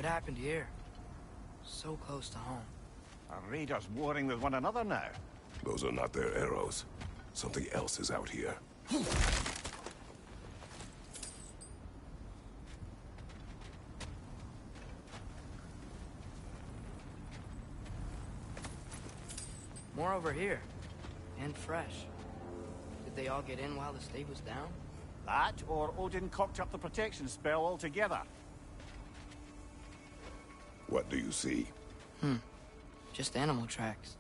What happened here? So close to home. Are raiders warring with one another now? Those are not their arrows. Something else is out here. More over here. And fresh. Did they all get in while the stave was down? That, or Odin cocked up the protection spell altogether. What do you see? Just animal tracks.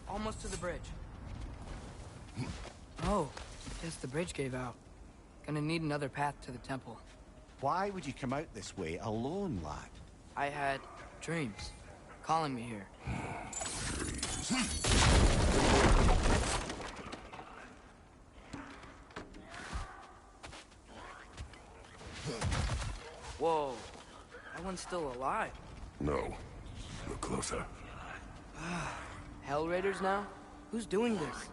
Almost to the bridge. Oh, guess the bridge gave out. Gonna need another path to the temple. Why would you come out this way alone, lad? I had dreams calling me here. Whoa, that one's still alive. No. Look closer. Hell Raiders now? Who's doing this?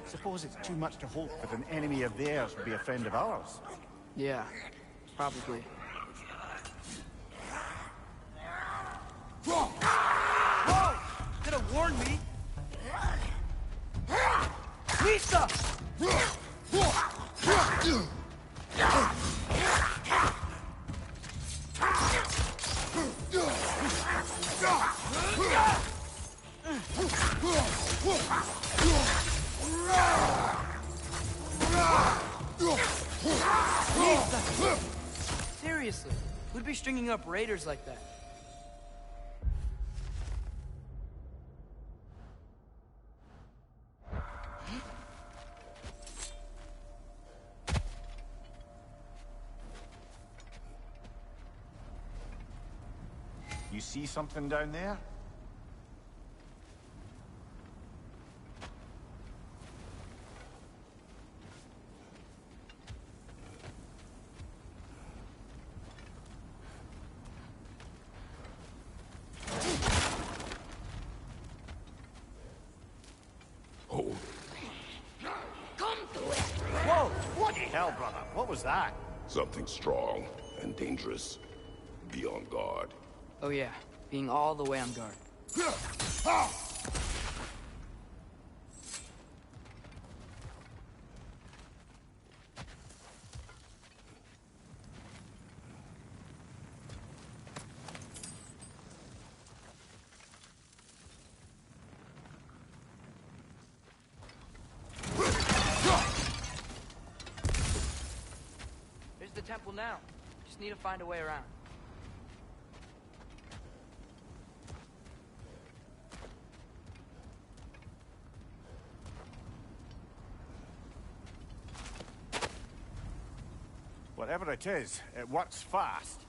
Suppose it's too much to hope that an enemy of theirs would be a friend of ours. Yeah, probably. Whoa! Could have warned me! Lisa! Seriously, who'd be stringing up raiders like that? You see something down there? Hold. Come to it! Whoa! What the hell, brother? What was that? Something strong and dangerous. Be on guard. Oh yeah, being all the way on guard. There's the temple now. Just need to find a way around. Whatever it is, it works fast.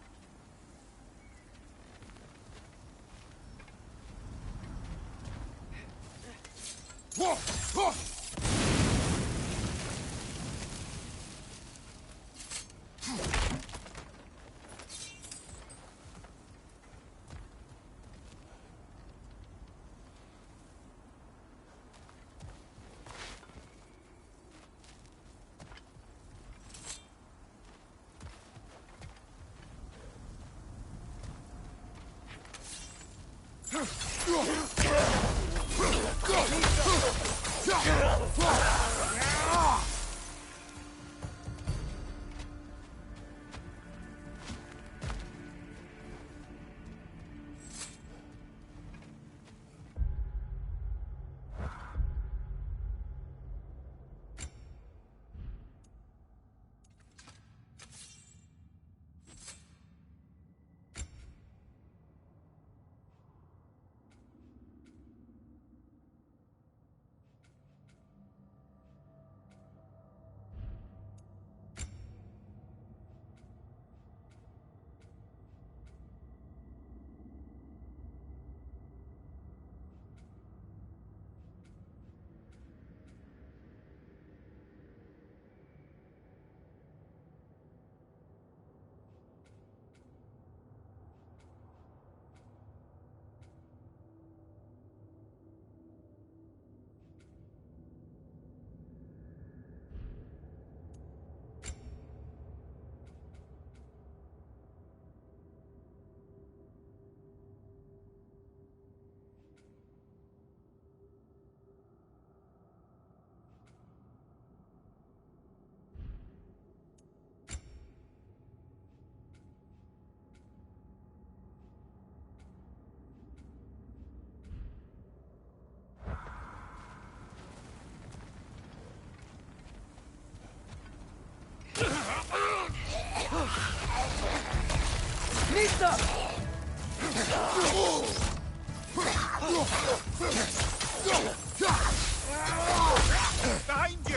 Behind you!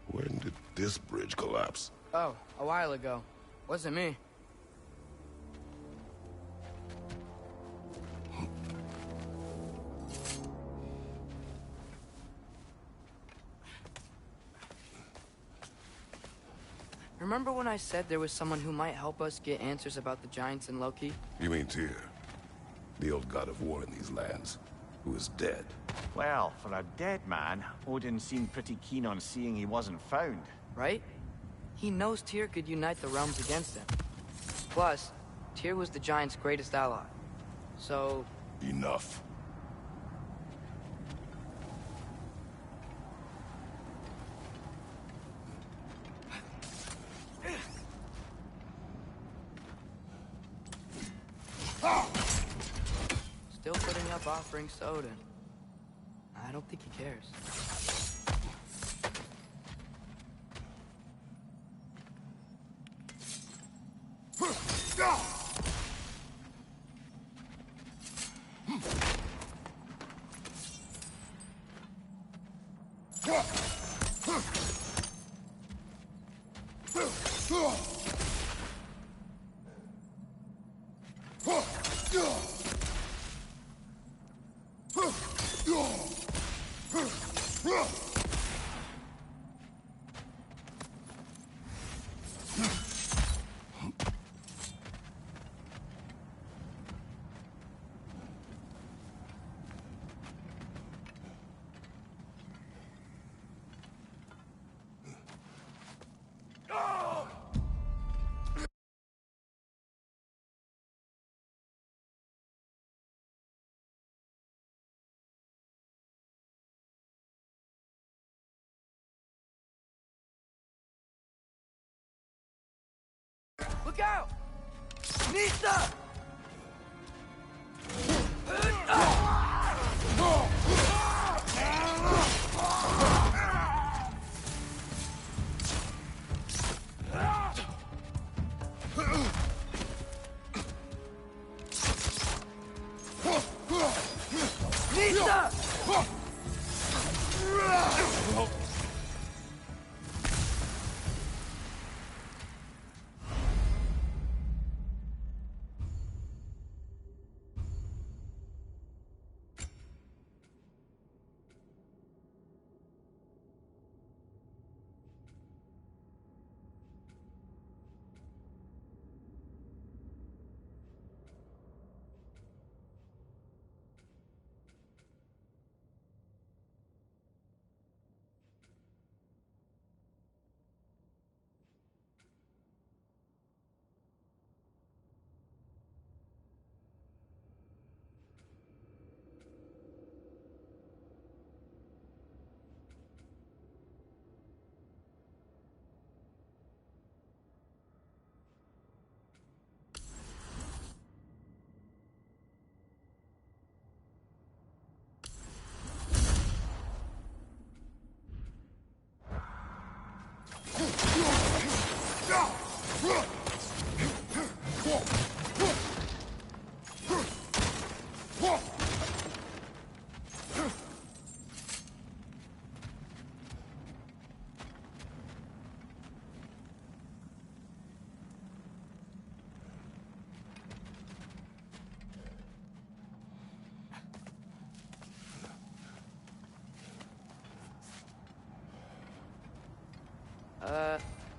When did this bridge collapse? Oh, a while ago. Wasn't me. Remember when I said there was someone who might help us get answers about the giants and Loki? You mean Tyr, the old god of war in these lands, who is dead? Well, for a dead man, Odin seemed pretty keen on seeing he wasn't found. Right? He knows Tyr could unite the realms against him. Plus, Tyr was the giants' greatest ally. So... Enough. Still putting up offerings to Odin. I don't think he cares. Look out! Nista! Nista!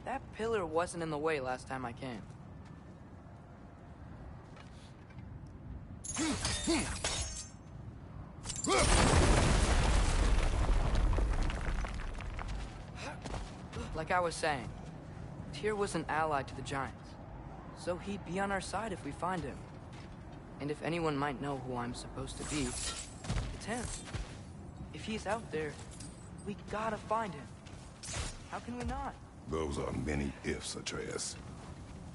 That pillar wasn't in the way last time I came. Like I was saying, Tyr was an ally to the giants, so he'd be on our side if we find him. And if anyone might know who I'm supposed to be, it's him. If he's out there, we gotta find him. How can we not? Those are many ifs, Atreus.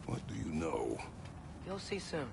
What do you know? You'll see soon.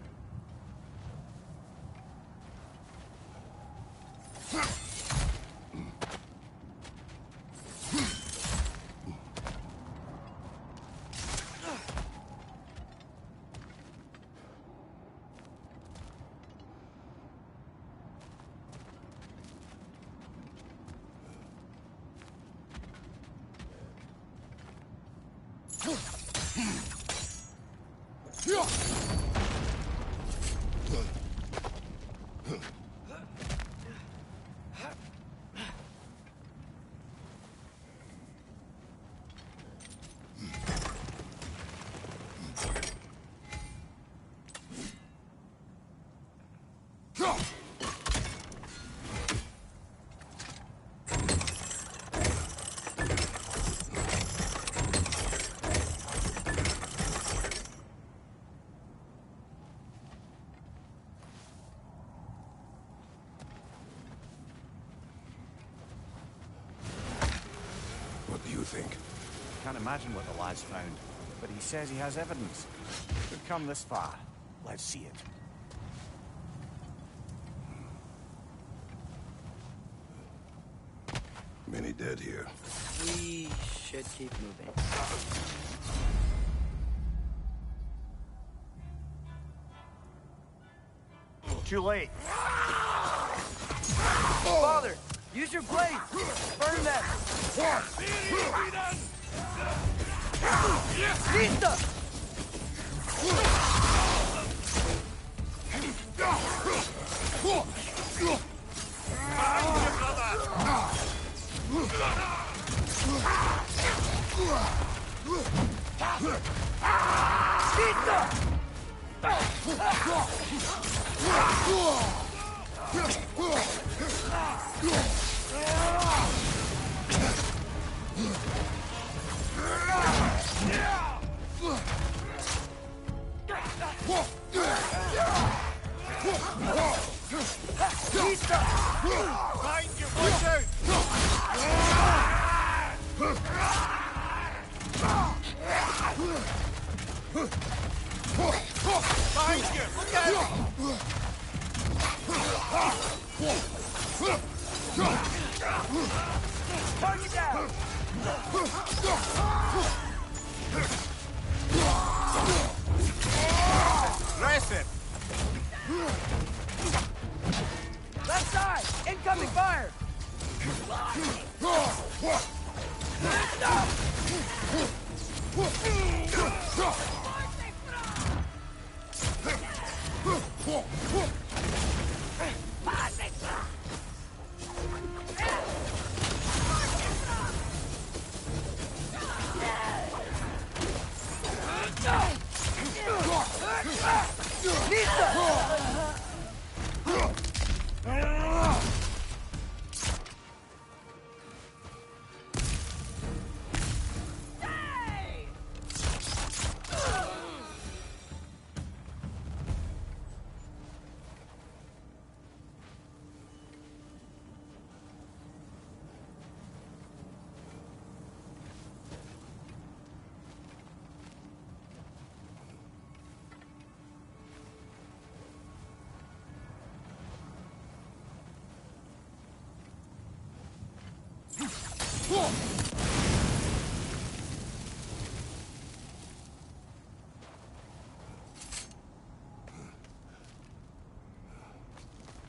What do you think? Can't imagine what the lad's found, but he says he has evidence. We've come this far. Let's see it. Many dead here. We should keep moving. Too late. Father, use your blade! Burn them! Lista! Behind you, watch out! Behind you, look out! Target down! Rest it! Left side! Incoming fire!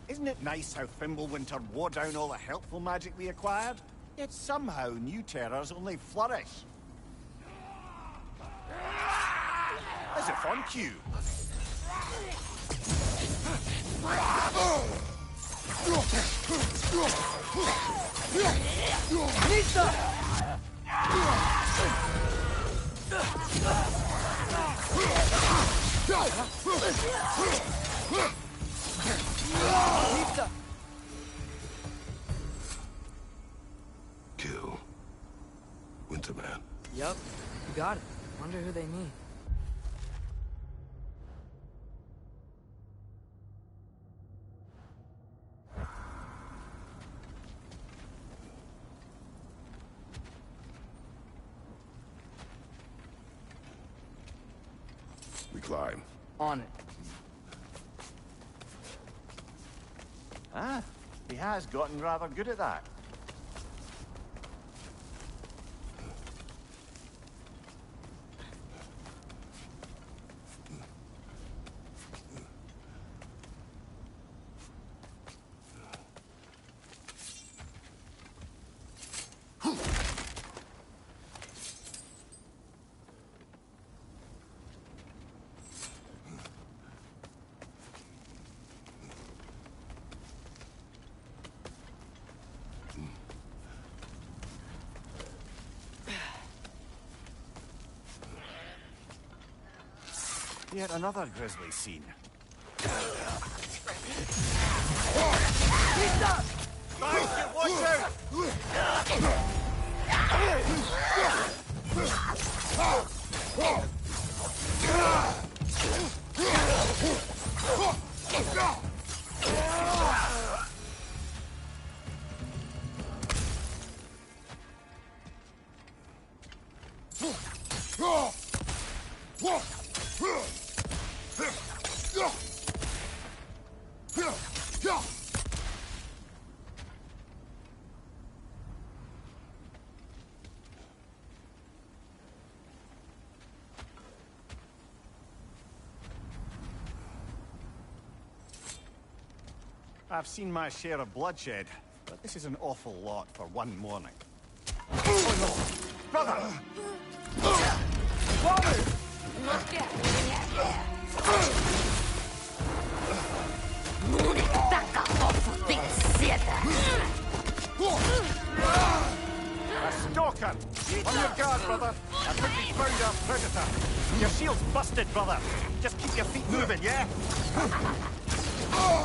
Isn't it nice how Fimbulwinter wore down all the helpful magic we acquired? Yet somehow new terrors only flourish. As if on cue. Kill Winterman. Yup, you got it. Wonder who they mean. We climb. On it. Ah, He has gotten rather good at that. Yet another grisly scene. Guys, watch I've seen my share of bloodshed, but this is an awful lot for one morning. Oh no! Brother! Father! A stalker! On your guard, brother! I think we found our predator! Your shield's busted, brother! Just keep your feet moving, yeah?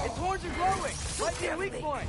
Its horns are glowing! Might be a weak point!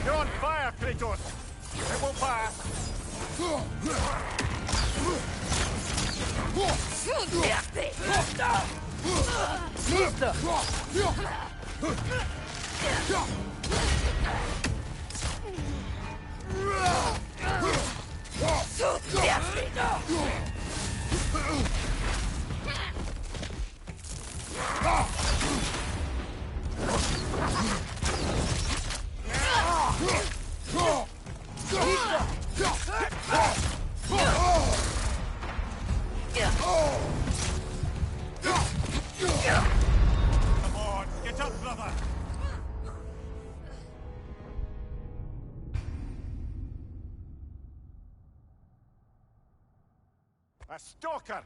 You're on fire, Kratos! It won't pass! Come on, get up, brother! A stalker!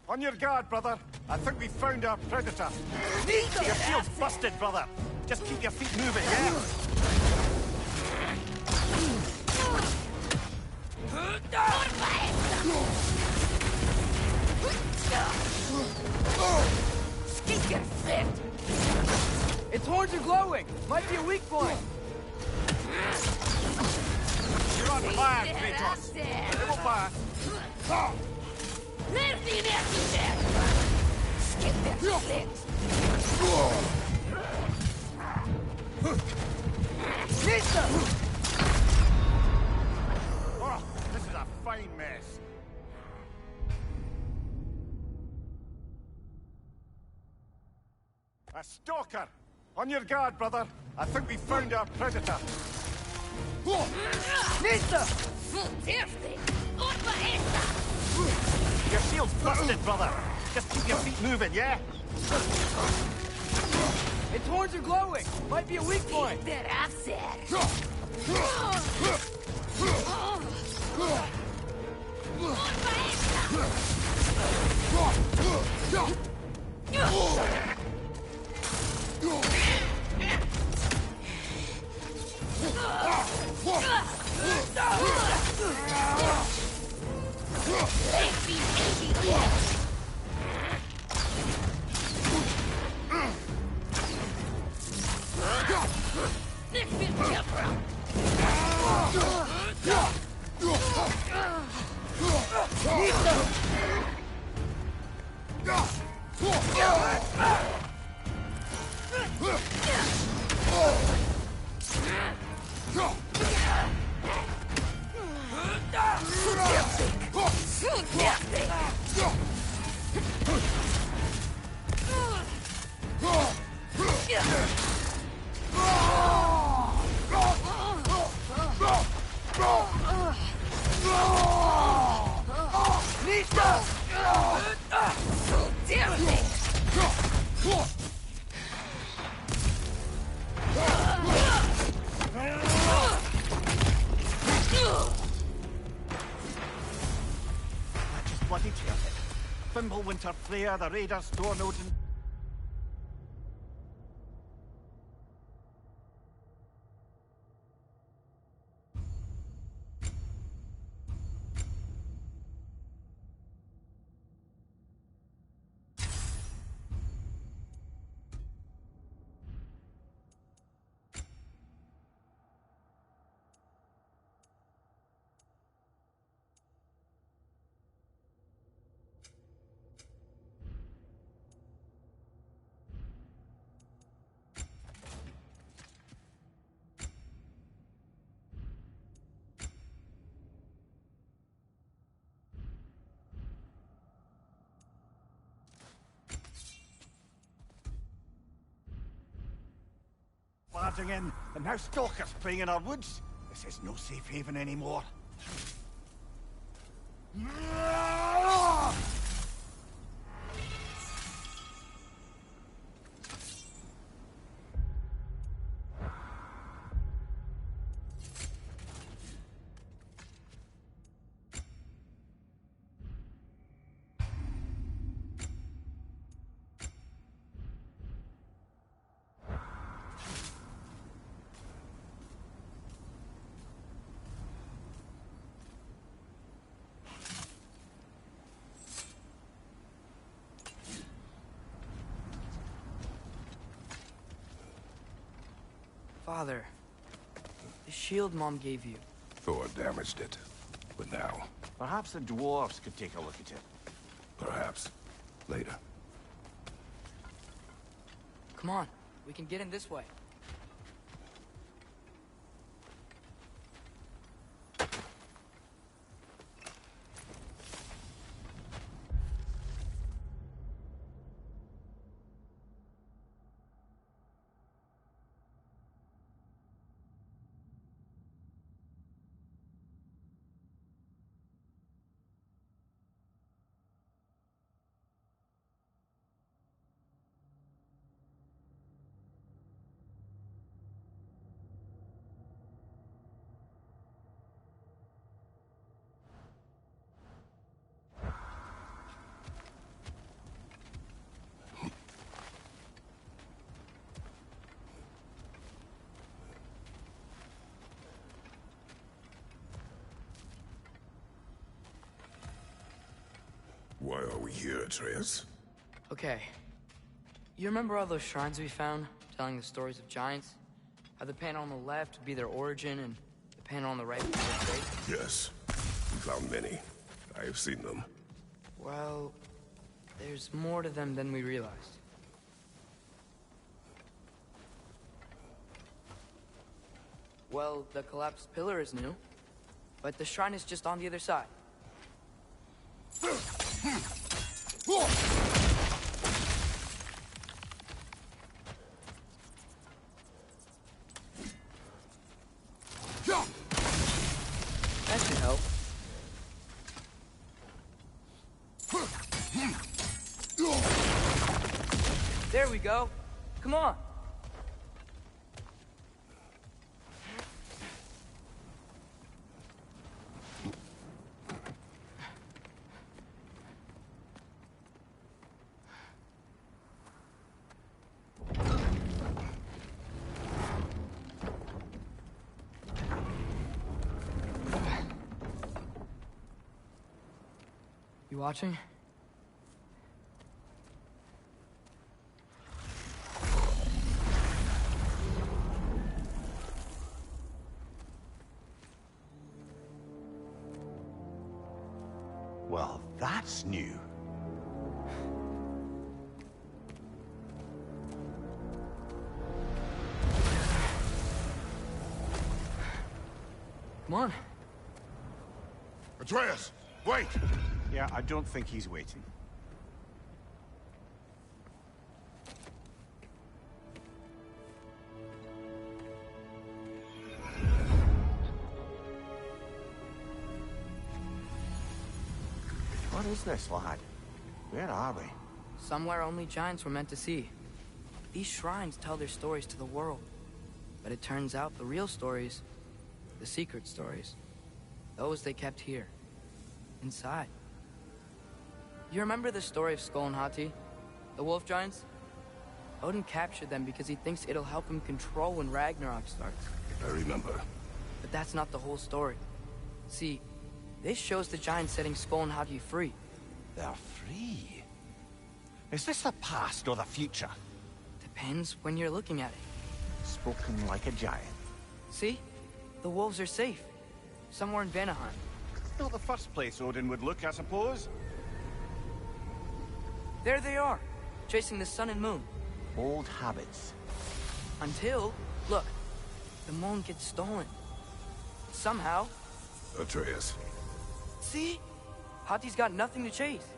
On your guard, brother! I think we found our predator! Your shield's busted, brother! Just keep your feet moving, yeah? Its horns are glowing! Might be a weak point! You're on fire, Kratos! It will pass! Oh, this is a fine mess. A stalker! On your guard, brother! I think we found our predator! Your shield's busted, brother! Just keep your feet moving, yeah? Its horns are glowing! Might be a weak point! Just bloody terrific. Winter Freya, the Raiders, Dornodin. Barging in, and now stalkers preying in our woods. This is no safe haven anymore. Father, the shield Mom gave you. Thor damaged it. But now, Perhaps the dwarves could take a look at it. perhaps, later. Come on, we can get in this way. Why are we here, Atreus? Okay. You remember all those shrines we found, telling the stories of giants? How the panel on the left would be their origin, and the panel on the right would be their fate? Yes. We found many. I have seen them. Well, there's more to them than we realized. Well, the collapsed pillar is new, but the shrine is just on the other side. That should help. There we go. Come on. You watching? Well, that's new. Come on. Atreus, wait! Yeah, I don't think he's waiting. What is this, lad? Where are we? Somewhere only giants were meant to see. These shrines tell their stories to the world. But it turns out the real stories, the secret stories, those they kept here, inside. You remember the story of Skull and Hati, the wolf giants? Odin captured them because he thinks it'll help him control when Ragnarok starts. I remember. But that's not the whole story. See, this shows the giants setting Skull and Hati free. They're free. Is this the past or the future? Depends when you're looking at it. Spoken like a giant. See? The wolves are safe. Somewhere in Vanaheim. Not the first place Odin would look, I suppose. There they are, chasing the sun and moon. Old habits. Until, look, the moon gets stolen. Somehow. Atreus. See? Hati's got nothing to chase.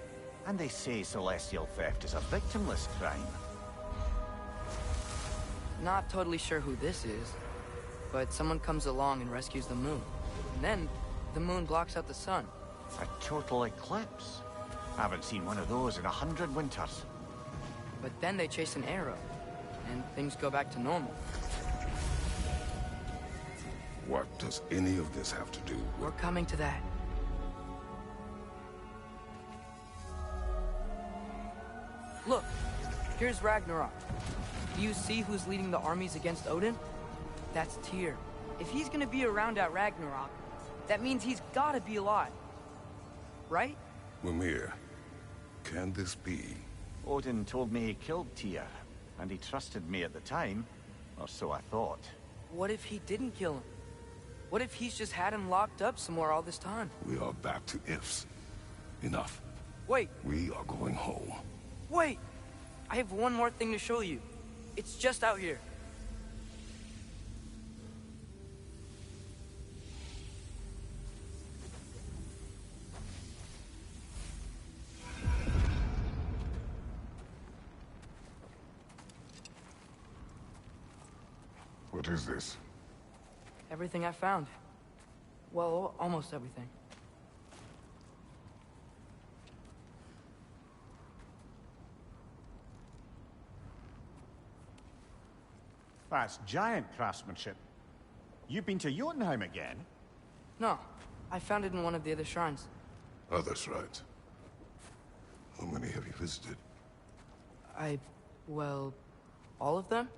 And they say celestial theft is a victimless crime. Not totally sure who this is, but someone comes along and rescues the moon. And then, the moon blocks out the sun. A total eclipse. Haven't seen one of those in 100 winters. But then they chase an arrow, and things go back to normal. What does any of this have to do We're with... coming to that. Look, here's Ragnarok. Do you see who's leading the armies against Odin? That's Tyr. If he's gonna be around at Ragnarok, that means he's gotta be alive. Right? Mimir, can this be? Odin told me he killed Tyr, and he trusted me at the time, or so I thought. What if he didn't kill him? What if he's just had him locked up somewhere all this time? We are back to ifs. Enough. Wait, We are going home. wait! I have one more thing to show you. It's just out here. What is this? Everything I found. Well, almost everything. That's giant craftsmanship. You've been to Jotunheim again? No, I found it in one of the other shrines. Other shrines. How many have you visited? Well, all of them?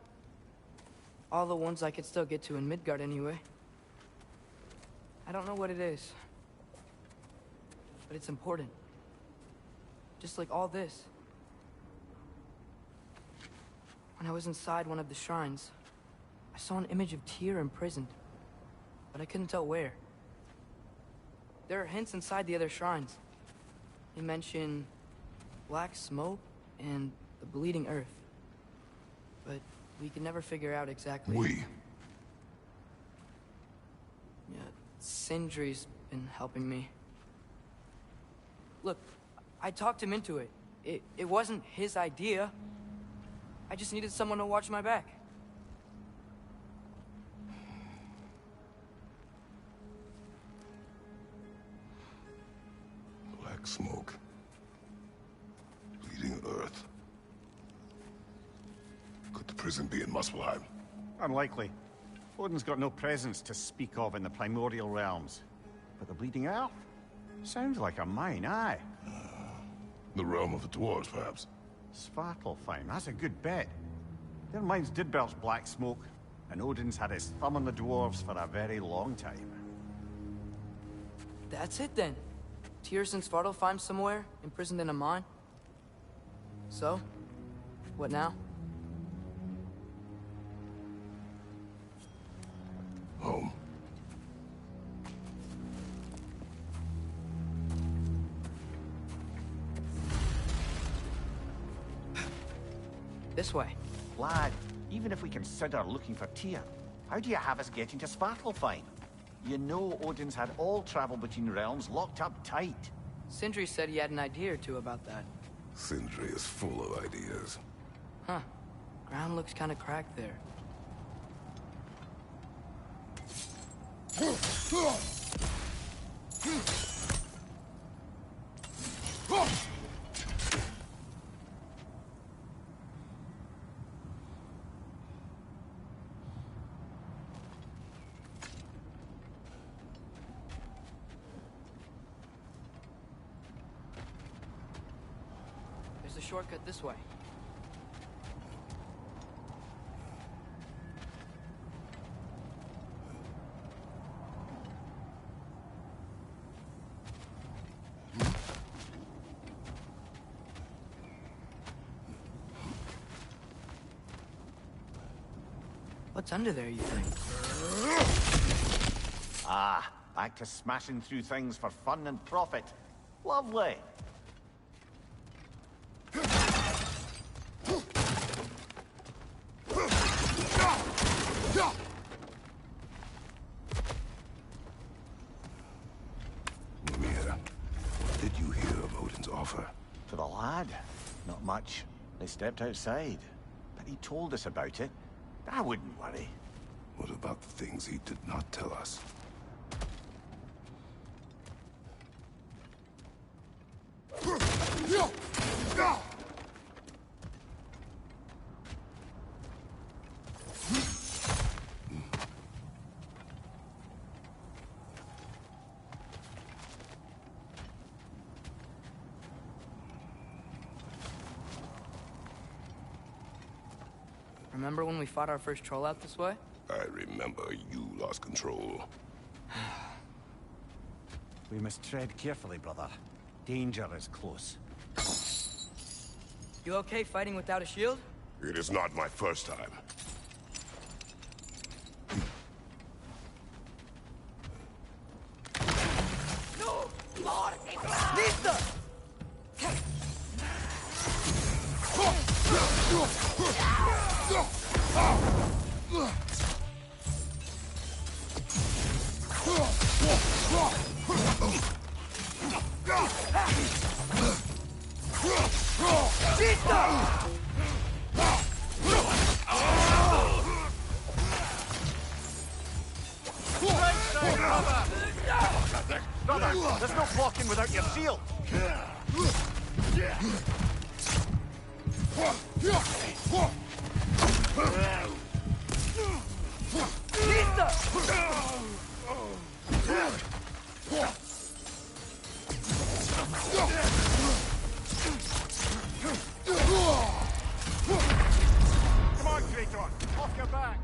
All the ones I could still get to in Midgard anyway. I don't know what it is. But it's important. Just like all this. When I was inside one of the shrines, I saw an image of Tyr imprisoned. But I couldn't tell where. There are hints inside the other shrines. They mention black smoke and the bleeding earth. But we could never figure out exactly... We. Yeah, Sindri's been helping me. Look, I talked him into it. It wasn't his idea. I just needed someone to watch my back. Black smoke. Bleeding earth. Could the prison be in Muspelheim? Unlikely. Odin's got no presence to speak of in the primordial realms. But the Bleeding Earth? Sounds like a mine, aye. The realm of the dwarves, perhaps? Svartalfheim, that's a good bet. Their mines did belch black smoke, and Odin's had his thumb on the dwarves for a very long time. That's it then. Tyr's in Svartalfheim somewhere, imprisoned in a mine. So? What now? Home. This way. Lad, even if we consider looking for Tyr, how do you have us getting to Svartalfheim? You know Odin's had all travel between realms locked up tight. Sindri said he had an idea or two about that. Sindri is full of ideas. Huh. Ground looks kind of cracked there. There's a shortcut this way. What's under there, you think? Ah, back to smashing through things for fun and profit. Lovely. Mimir, what did you hear of Odin's offer? To the lad? Not much. They stepped outside. But he told us about it. I wouldn't worry. What about the things he did not tell us? Remember when we fought our first troll out this way? I remember you lost control. We must tread carefully, brother. Danger is close. You okay fighting without a shield? It is not my first time. No! More! Lisa! Brother, there's no blocking without your shield. Come on, Kratos! Off your back!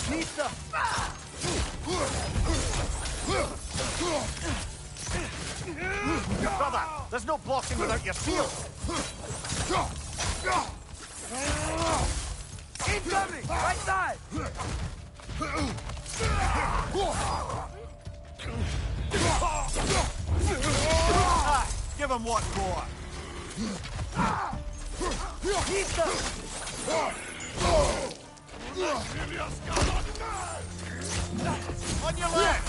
Lisa! Brother, there's no blocking without your shield. Incoming! Right side! Ah, give him what for. Lisa! On your left!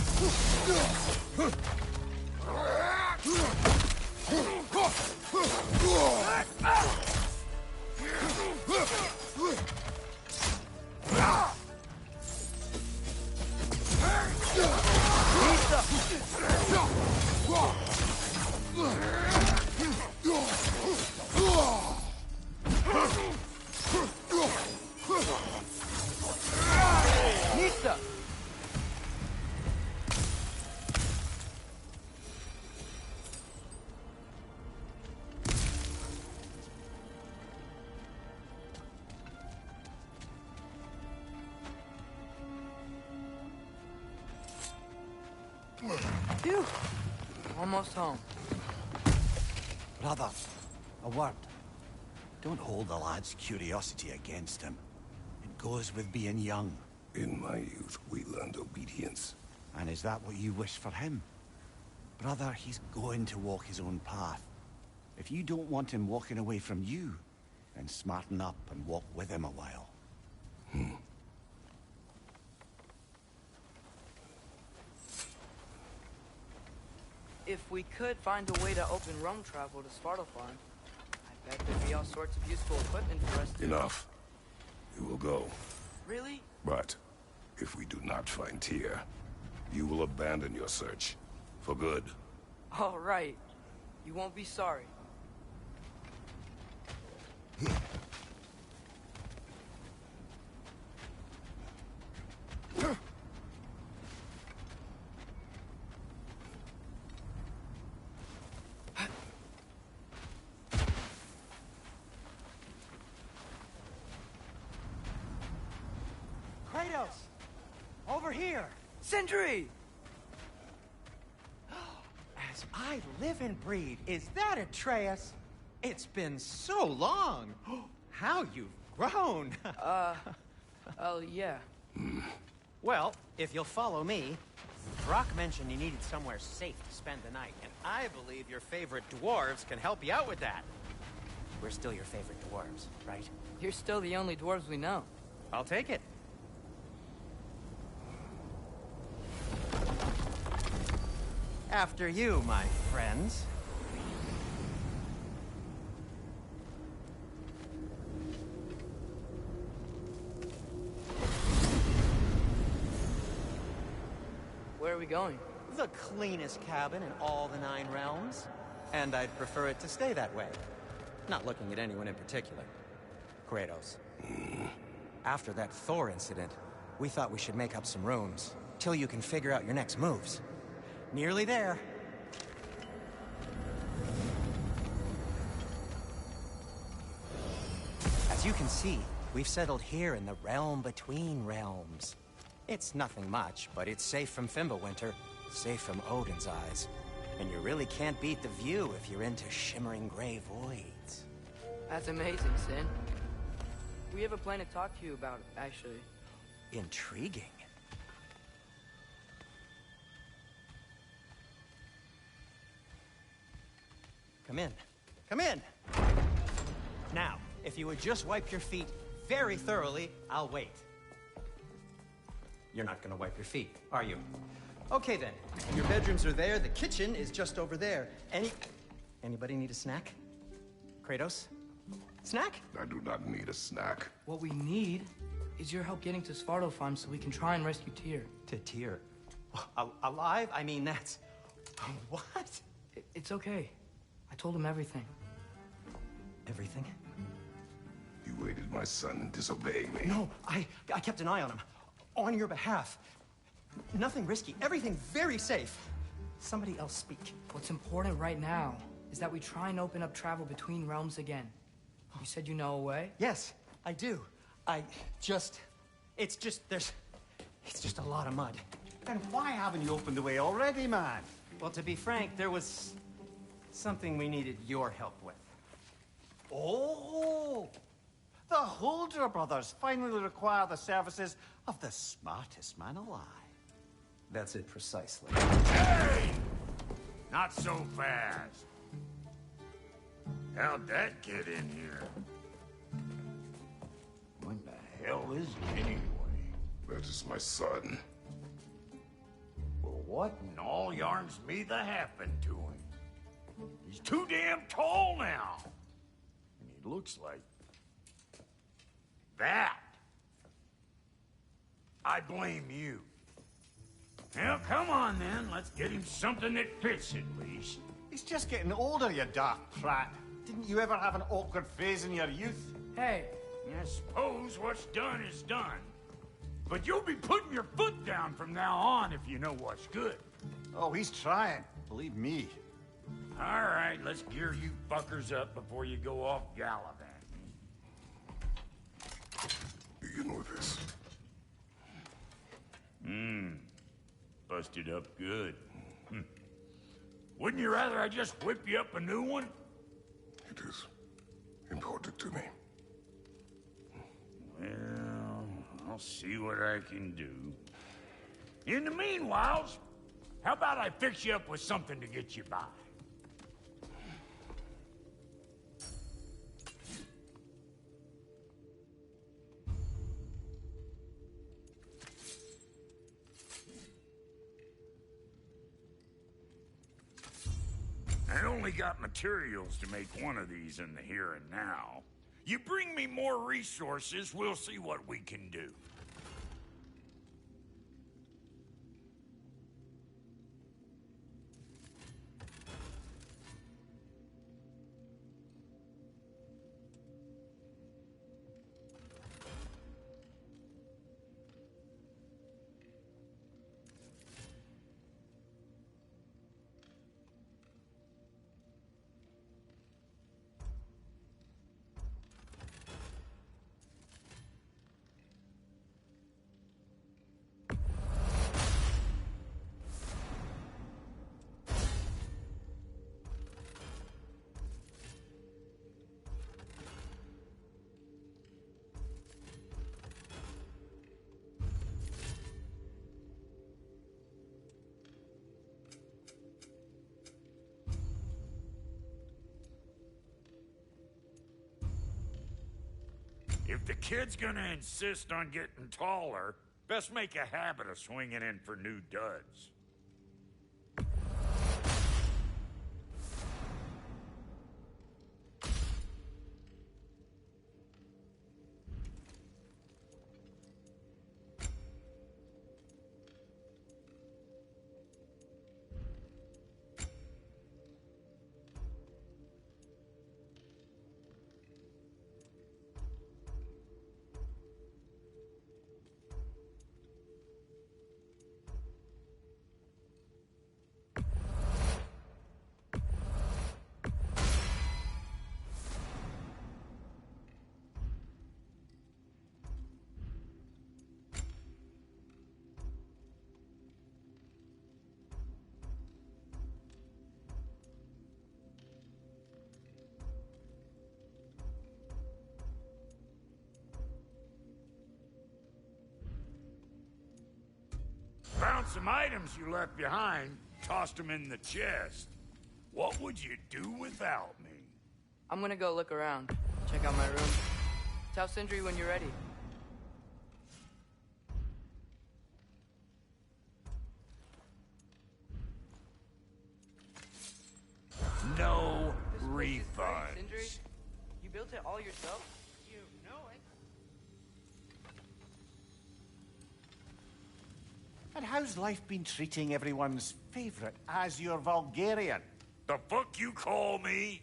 Almost home. Brother, a word. Don't hold the lad's curiosity against him. It goes with being young. In my youth, we learned obedience. And is that what you wish for him? Brother, he's going to walk his own path. If you don't want him walking away from you, then smarten up and walk with him a while. If we could find a way to open roam travel to Svartalfheim, I bet there'd be all sorts of useful equipment for us to... Enough. We will go. Really? But if we do not find Tyr, you will abandon your search. For good. All right. You won't be sorry. Kratos! Over here! Sentry! As I live and breathe, is that Atreus? It's been so long! How you've grown! Oh, yeah. Well, if you'll follow me, Brock mentioned you needed somewhere safe to spend the night, and I believe your favorite dwarves can help you out with that. We're still your favorite dwarves, right? You're still the only dwarves we know. I'll take it. After you, my friends. Where are we going? The cleanest cabin in all the 9 realms. And I'd prefer it to stay that way. Not looking at anyone in particular. Kratos. After that Thor incident, we thought we should make up some rooms, till you can figure out your next moves. Nearly there. As you can see, we've settled here in the realm between realms. It's nothing much, but it's safe from Fimbulwinter, safe from Odin's eyes. And you really can't beat the view if you're into shimmering gray voids. That's amazing, Sin. We have a plan to talk to you about, actually. Intriguing. Come in. Come in! Now, if you would just wipe your feet very thoroughly, I'll wait. You're not gonna wipe your feet, are you? Okay then. Your bedrooms are there, the kitchen is just over there. Anybody need a snack? Kratos? Snack? I do not need a snack. What we need is your help getting to Svartalfheim so we can try and rescue Tyr. To Tyr? Alive? I mean, that's... What? It's okay. I told him everything. Everything? You aided my son in disobeying me. No, I kept an eye on him. On your behalf. Nothing risky. Everything very safe. Somebody else speak. What's important right now is that we try and open up travel between realms again. You said you know a way? Yes, I do. It's just a lot of mud. Then why haven't you opened the way already, man? Well, to be frank, there was something we needed your help with. Oh! The Holder brothers finally require the services of the smartest man alive. That's it precisely. Hey! Not so fast. How'd that get in here? What the hell is it anyway? That is my son. Well, what in all yarns me the happened to him? He's too damn tall now. And he looks like... that. I blame you. Well, come on then. Let's get him something that fits at least. He's just getting older, you dark prat. Didn't you ever have an awkward phase in your youth? Hey, I suppose what's done is done. But you'll be putting your foot down from now on if you know what's good. Oh, he's trying. Believe me. All right, let's gear you fuckers up before you go off gallivanting. Begin with this. Busted up good. Wouldn't you rather I just whip you up a new one? It is important to me. Well, I'll see what I can do. In the meanwhile, how about I fix you up with something to get you by? I only got materials to make one of these in the here and now. You bring me more resources, we'll see what we can do. If the kid's gonna insist on getting taller, best make a habit of swinging in for new duds. Found some items you left behind, tossed them in the chest. What would you do without me? I'm gonna go look around, check out my room. Tell Sindri when you're ready. No This place is great, refunds. Sindri. You built it all yourself? You know it. And how's life been treating everyone's favorite Azure Vulgarian? The fuck you call me?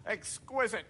Exquisite.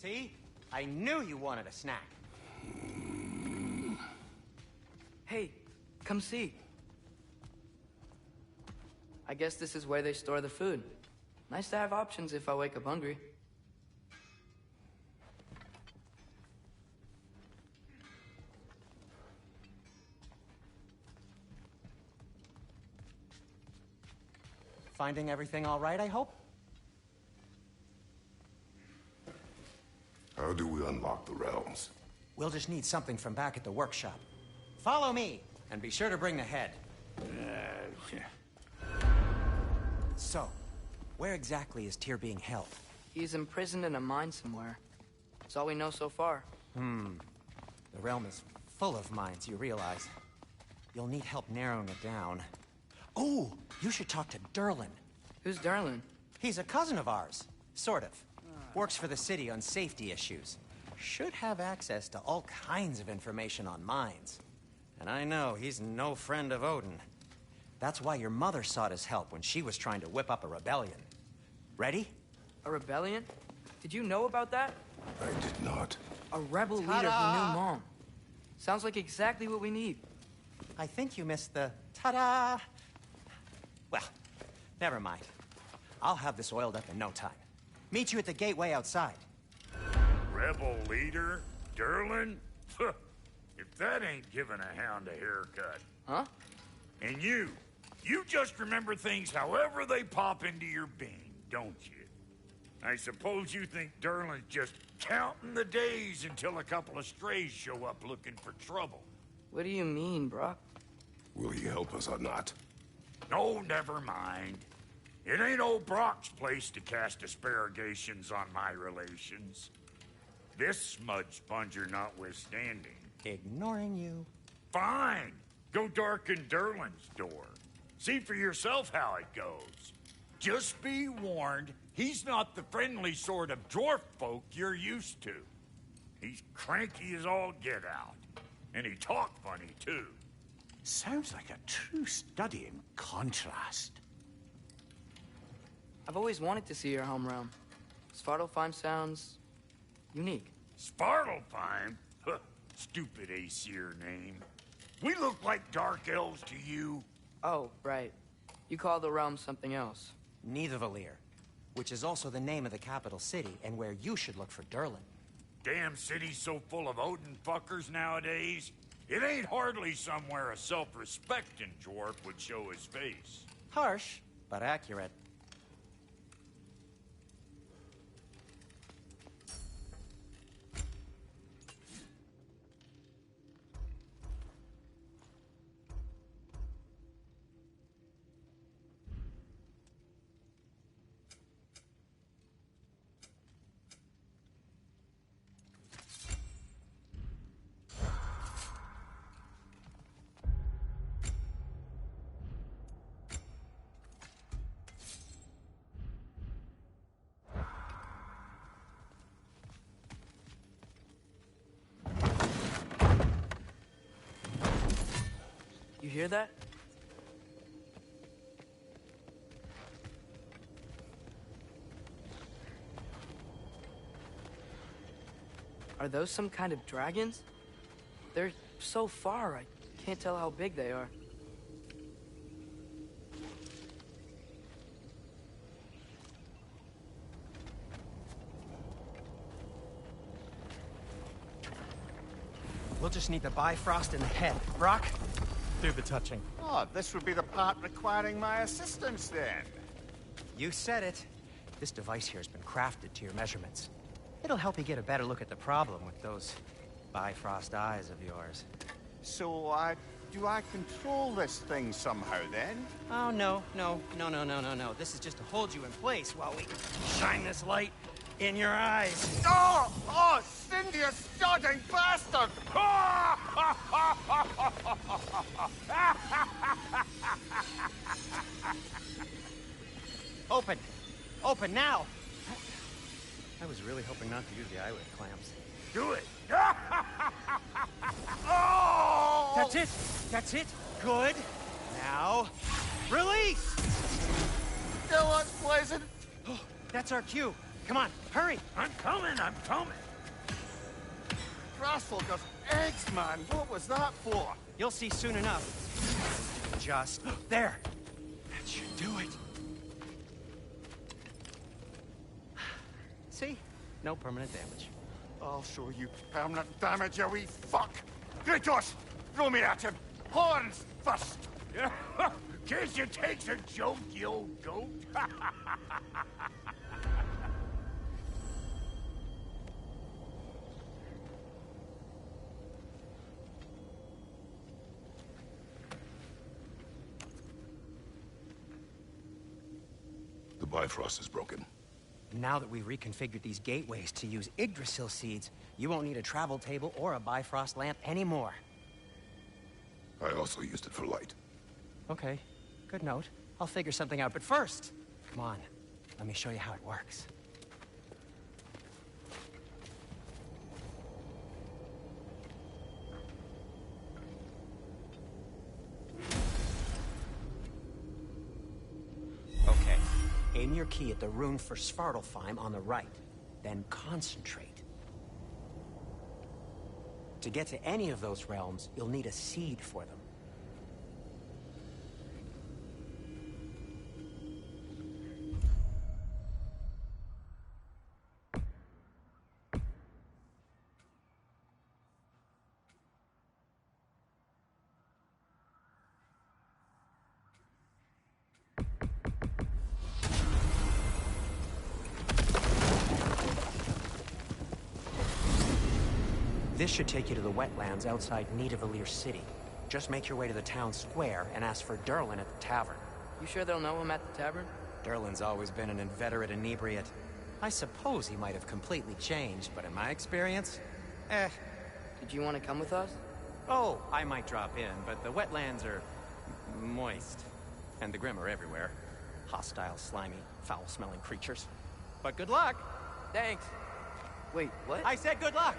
See? I knew you wanted a snack. Hey, come see. I guess this is where they store the food. Nice to have options if I wake up hungry. Finding everything all right, I hope? How do we unlock the realms? We'll just need something from back at the workshop. Follow me, and be sure to bring the head. So, where exactly is Tyr being held? He's imprisoned in a mine somewhere. That's all we know so far. The realm is full of mines, you realize. You'll need help narrowing it down. Oh, you should talk to Durlin. Who's Darlin? He's a cousin of ours. Sort of. Works for the city on safety issues. Should have access to all kinds of information on mines. And I know he's no friend of Odin. That's why your mother sought his help when she was trying to whip up a rebellion. Ready? A rebellion? Did you know about that? I did not. A rebel leader who knew Mom. Sounds like exactly what we need. I think you missed the ta-da. Well, never mind. I'll have this oiled up in no time. Meet you at the gateway outside. Rebel leader? Durlin? If that ain't giving a hound a haircut. Huh? And you just remember things however they pop into your being, don't you? I suppose you think Durlin's just counting the days until a couple of strays show up looking for trouble. What do you mean, Brock? Will he help us or not? No, never mind. It ain't old Brock's place to cast asparagations on my relations. This smudge sponger notwithstanding. Ignoring you. Fine. Go darken Durlin's door. See for yourself how it goes. Just be warned, he's not the friendly sort of dwarf folk you're used to. He's cranky as all get out. And he talk funny, too. Sounds like a true study in contrast. I've always wanted to see your home realm. Svartalfheim sounds unique. Svartalfheim? Huh, stupid Aesir name. We look like dark elves to you. Oh, right. You call the realm something else. Nidavellir, which is also the name of the capital city and where you should look for Durlin. Damn city's so full of Odin fuckers nowadays. It ain't hardly somewhere a self-respecting dwarf would show his face. Harsh, but accurate. You hear that? Are those some kind of dragons? They're so far, I can't tell how big they are. We'll just need the Bifrost in the head. Brock, do the touching. Oh, this would be the part requiring my assistance then. You said it. This device here has been crafted to your measurements. It'll help you get a better look at the problem with those Bifrost eyes of yours. So, do I control this thing somehow then? Oh, no. This is just to hold you in place while we shine this light in your eyes. Oh, Cindy, you starting bastard! Open! Open now! I was really hoping not to use the eyelid clamps. Do it! Oh! That's it! That's it! Good! Now, release! Still unpleasant. Oh, that's our cue. Come on, hurry! I'm coming! Grassfolkers, eggs, man. What was that for? You'll see soon enough. Just there. That should do it. See? No permanent damage. I'll show you permanent damage, you wee fuck. Kratos, throw me at him. Horns first. Guess you takes a joke, you old goat. Bifrost is broken. Now that we've reconfigured these gateways to use Yggdrasil seeds, you won't need a travel table or a Bifrost lamp anymore. I also used it for light. Okay, good note. I'll figure something out, but first, come on, let me show you how it works. Okay, aim your key at the rune for Svartalfheim on the right, then concentrate. To get to any of those realms, you'll need a seed for them. This should take you to the wetlands outside Nidavellir City. Just make your way to the town square and ask for Durlin at the tavern. You sure they'll know him at the tavern? Durlin's always been an inveterate inebriate. I suppose he might have completely changed, but in my experience, Did you want to come with us? Oh, I might drop in, but the wetlands are moist. And the Grim are everywhere. Hostile, slimy, foul-smelling creatures. But good luck! Thanks. Wait, what? I said good luck!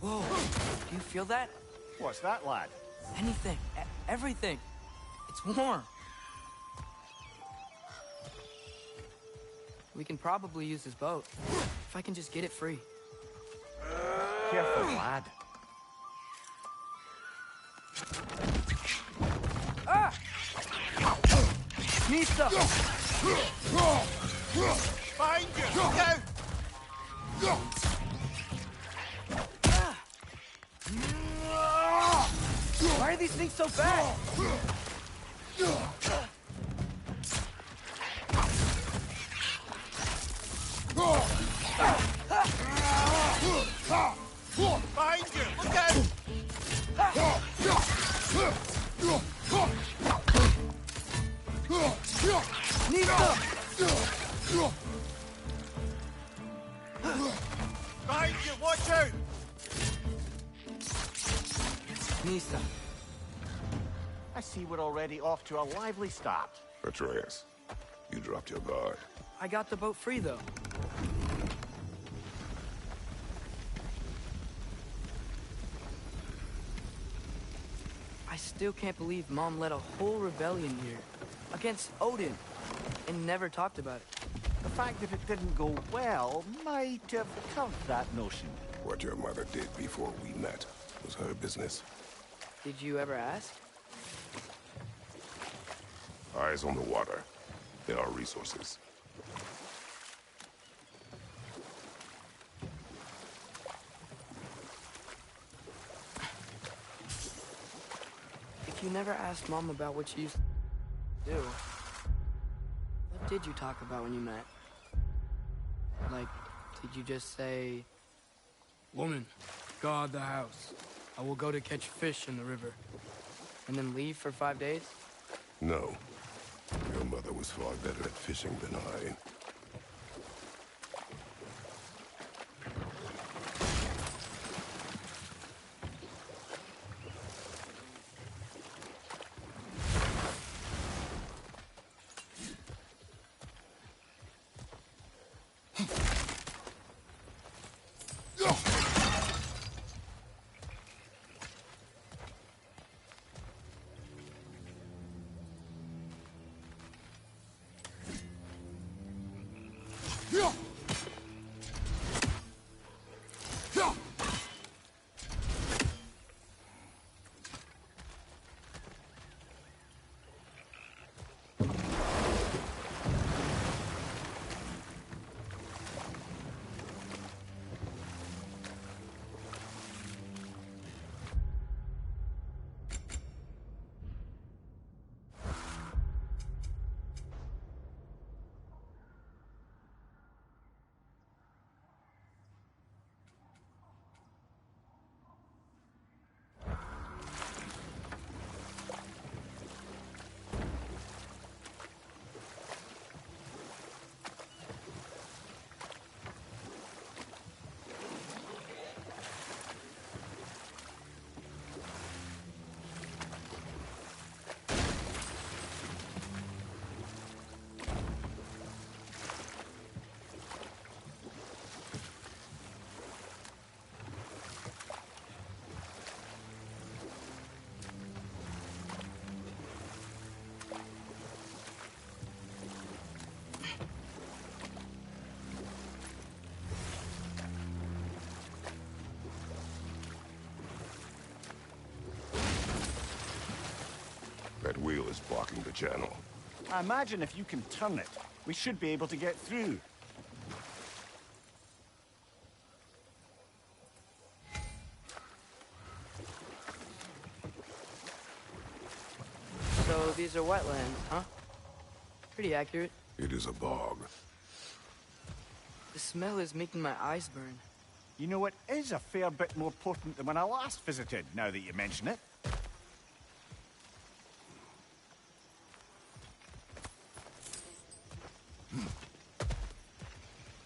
Whoa, do you feel that? What's that, lad? Anything, everything. It's warm. We can probably use this boat, if I can just get it free. Careful, lad. Ah! Misa! Find you! Go! Why are these things so bad? Find you! Look out! Nisa! Find you! Watch out! Nisa. I see we're already off to a lively start. Atreus, you dropped your guard. I got the boat free, though. I still can't believe Mom led a whole rebellion here. Against Odin. And never talked about it. The fact that it didn't go well might have covered that notion. What your mother did before we met was her business. Did you ever ask? Eyes on the water. There are resources. If you never asked Mom about what she used to do, what did you talk about when you met? Like, did you just say, "Woman, guard the house. I will go to catch fish in the river," and then leave for 5 days? No. Your mother was far better at fishing than I. wheel is blocking the channel. I imagine if you can turn it, we should be able to get through. So these are wetlands, huh? Pretty accurate. It is a bog. The smell is making my eyes burn. You know, it is a fair bit more potent than when I last visited, now that you mention it.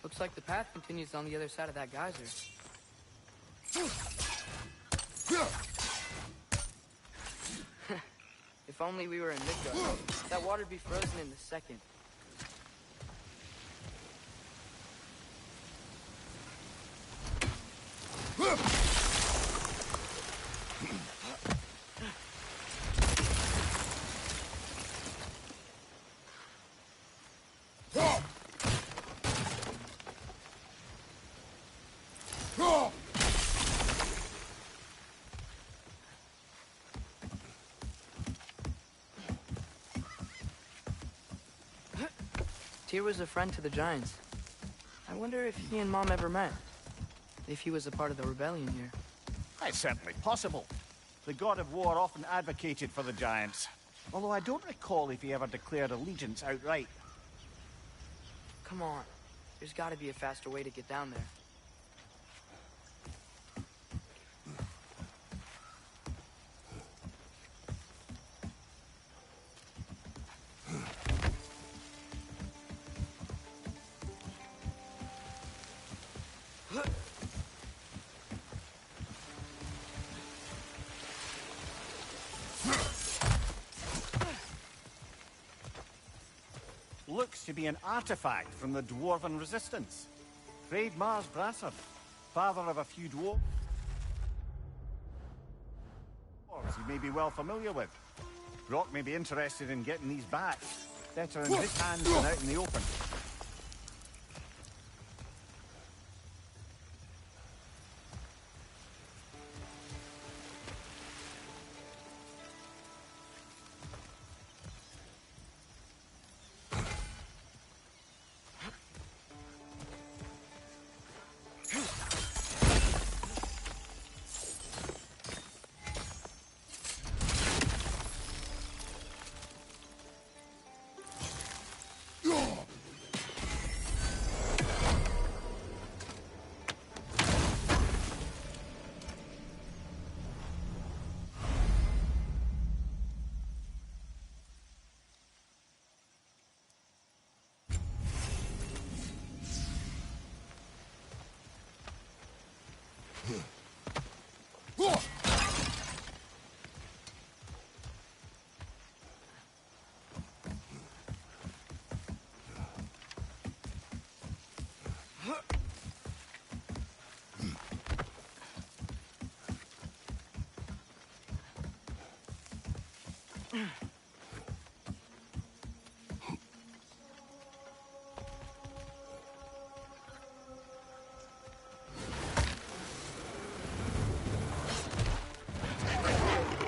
Looks like the path continues on the other side of that geyser. If only we were in Midgard. That water'd be frozen in a second. Tyr was a friend to the Giants. I wonder if he and Mom ever met. If he was a part of the rebellion here. It's certainly possible. The god of war often advocated for the Giants. Although I don't recall if he ever declared allegiance outright. Come on. There's gotta be a faster way to get down there. Looks to be an artifact from the Dwarven Resistance. Freyd Mars Brasser, father of a few dwarves you may be well familiar with. Brock may be interested in getting these back. Better in his hands than out in the open.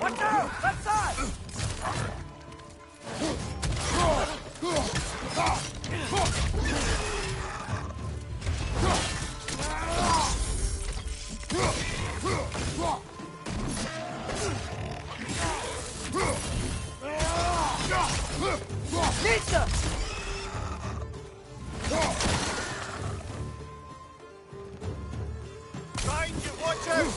Watch out! Left side! Pizza! Behind you, watch out!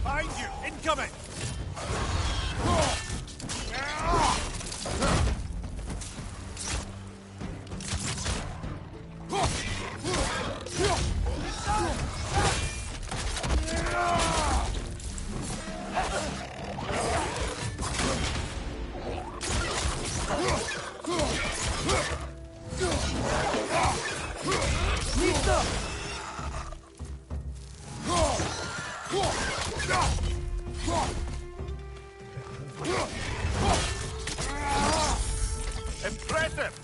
Behind you, incoming! Impressive!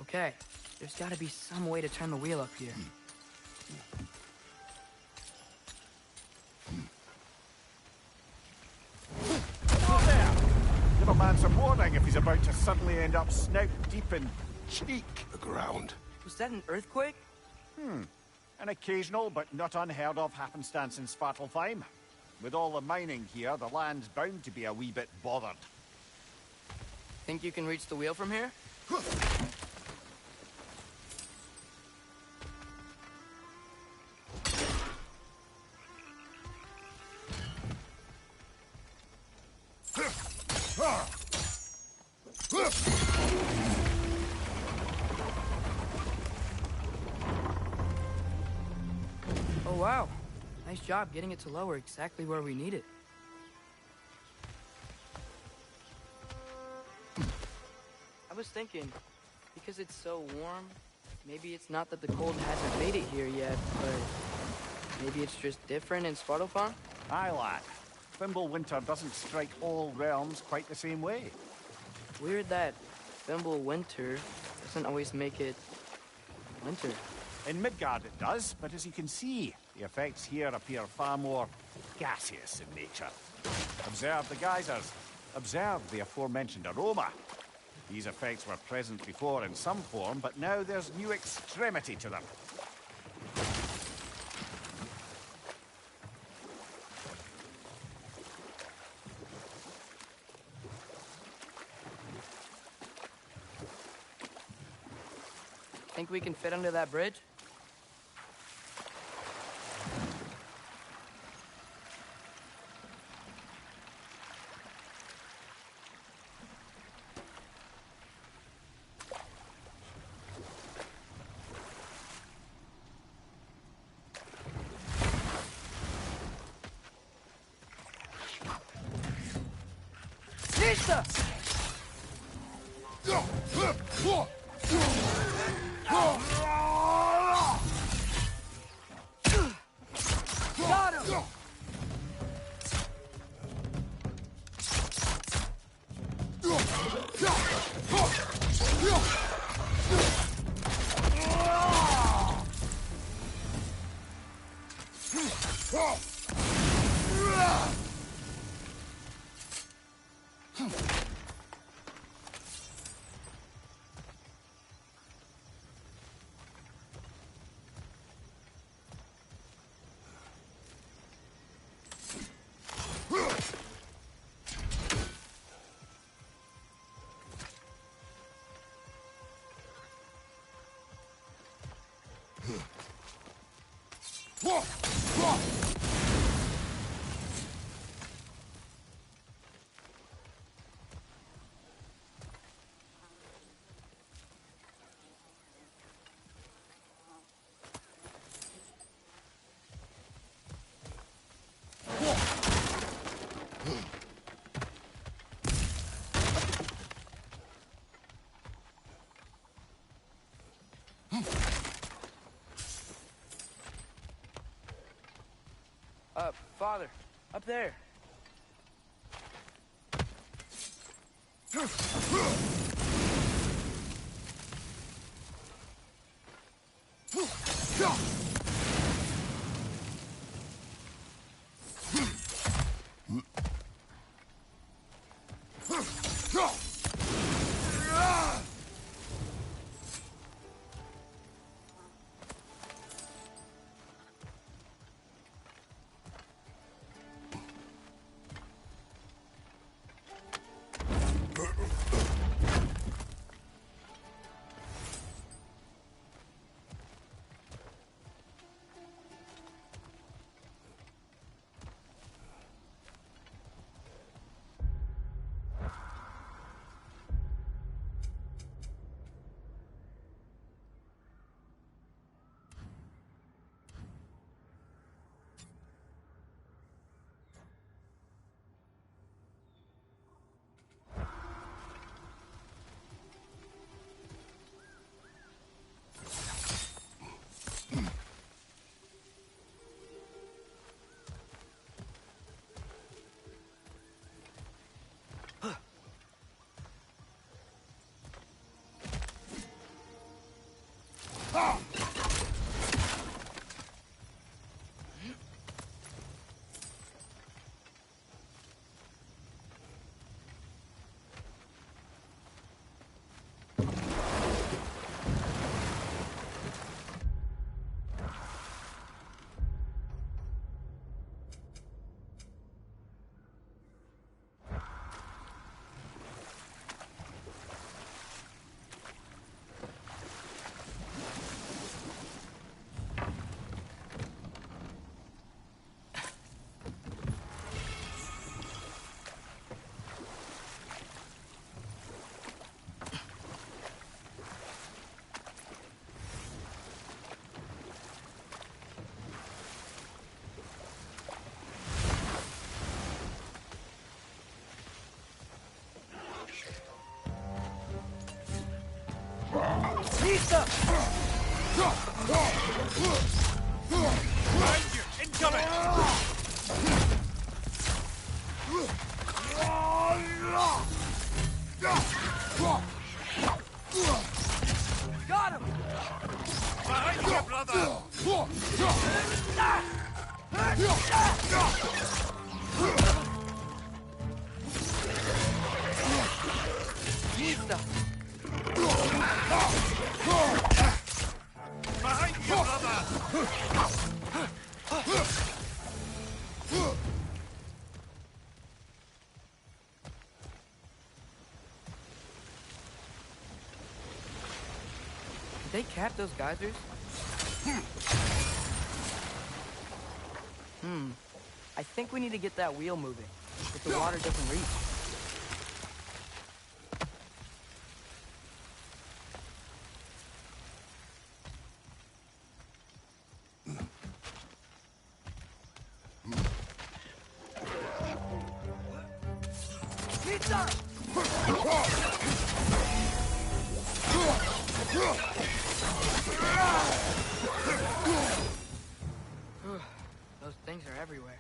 Okay, there's gotta be some way to turn the wheel up here. Oh, there! Give a man some warning if he's about to suddenly end up snout deep in cheek. The ground. Was that an earthquake? An occasional but not unheard of happenstance in Svartalfheim. With all the mining here, the land's bound to be a wee bit bothered. Think you can reach the wheel from here? Oh wow, nice job getting it to lower exactly where we need it. I was thinking, because it's so warm, maybe it's not that the cold hasn't made it here yet, but maybe it's just different in Svartalfheim? Aye, lad. Winter doesn't strike all realms quite the same way. Weird that Winter doesn't always make it winter. In Midgard it does, but as you can see, the effects here appear far more gaseous in nature. Observe the geysers. Observe the aforementioned aroma. These effects were present before in some form, but now there's new extremity to them. Think we can fit under that bridge? Sister! Got him! Father, up there. Pizza! Behind you! Incoming! Got him! Behind you, brother! Pizza! Behind you, brother! Did they cap those geysers? I think we need to get that wheel moving, if the water doesn't reach. Pizza! Those things are everywhere.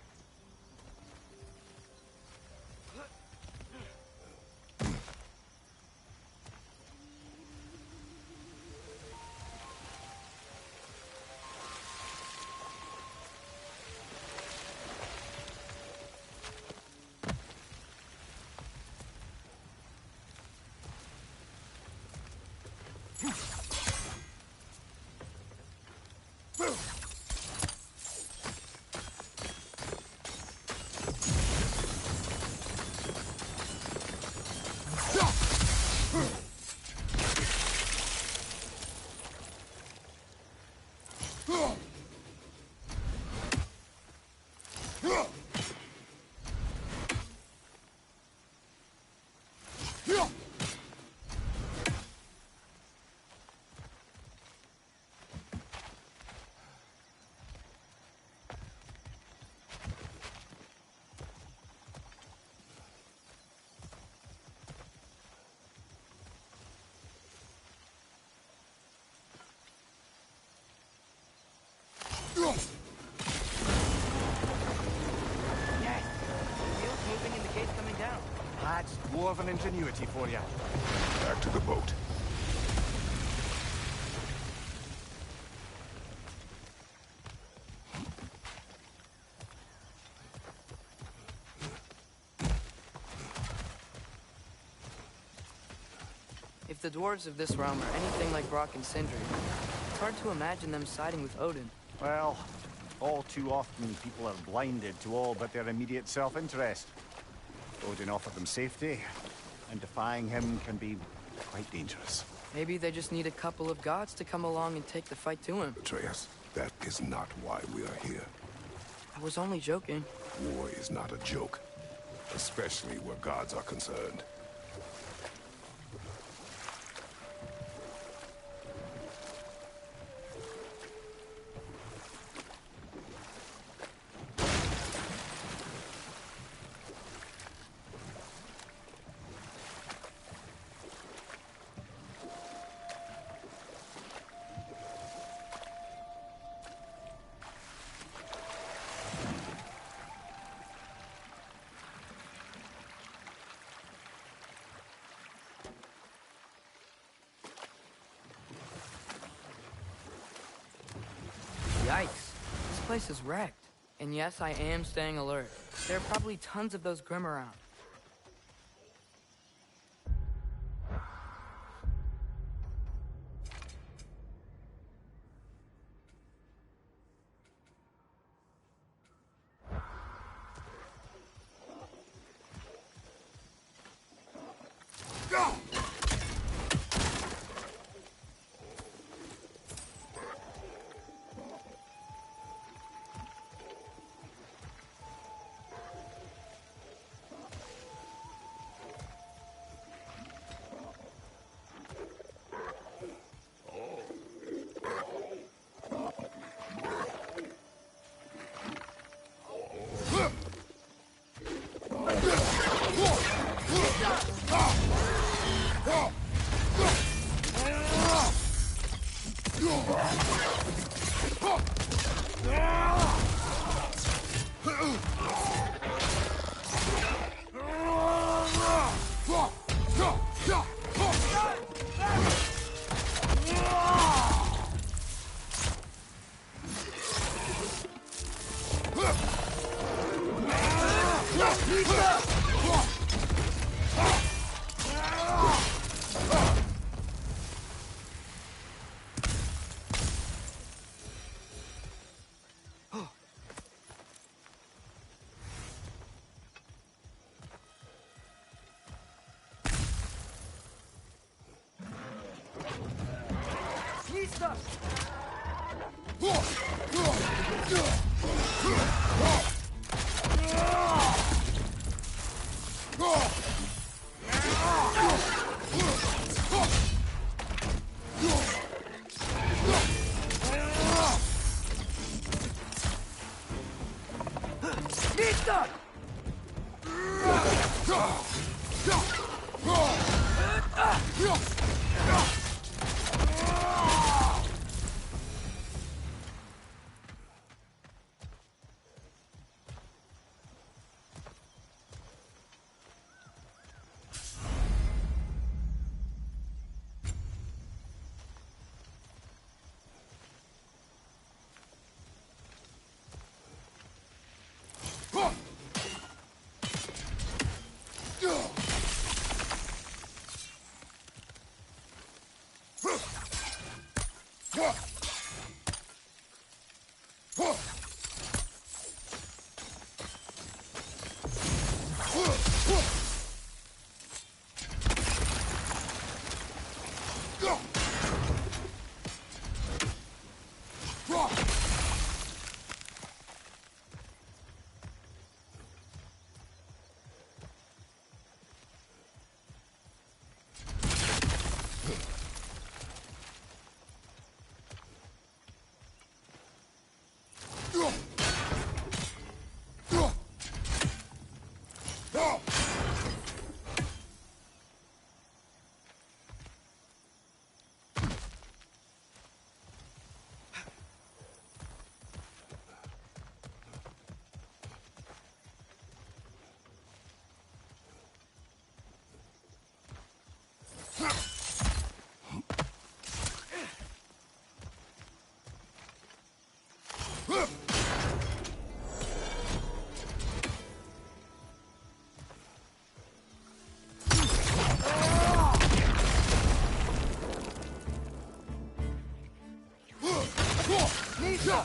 Yes! The wheel's moving and the gate's coming down. That's dwarven ingenuity for you. Back to the boat. If the dwarves of this realm are anything like Brock and Sindri, it's hard to imagine them siding with Odin. Well, all too often people are blinded to all but their immediate self-interest. Odin offered them safety, and defying him can be quite dangerous. Maybe they just need a couple of gods to come along and take the fight to him. Atreus, that is not why we are here. I was only joking. War is not a joke, especially where gods are concerned. Yikes. This place is wrecked. And yes, I am staying alert. There are probably tons of those Grim around. Nisa!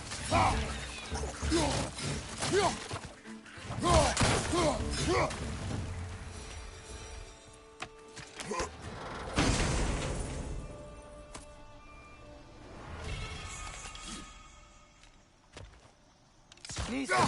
Nisa!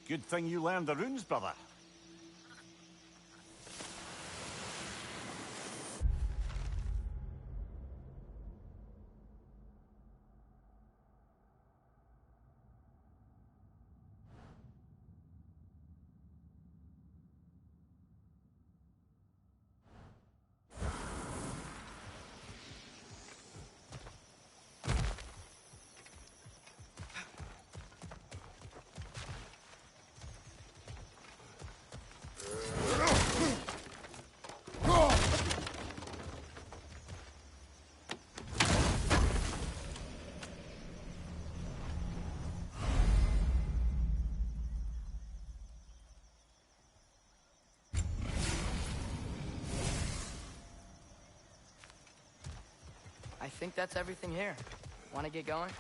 Good thing you learned the runes, brother. I think that's everything here. Want to get going?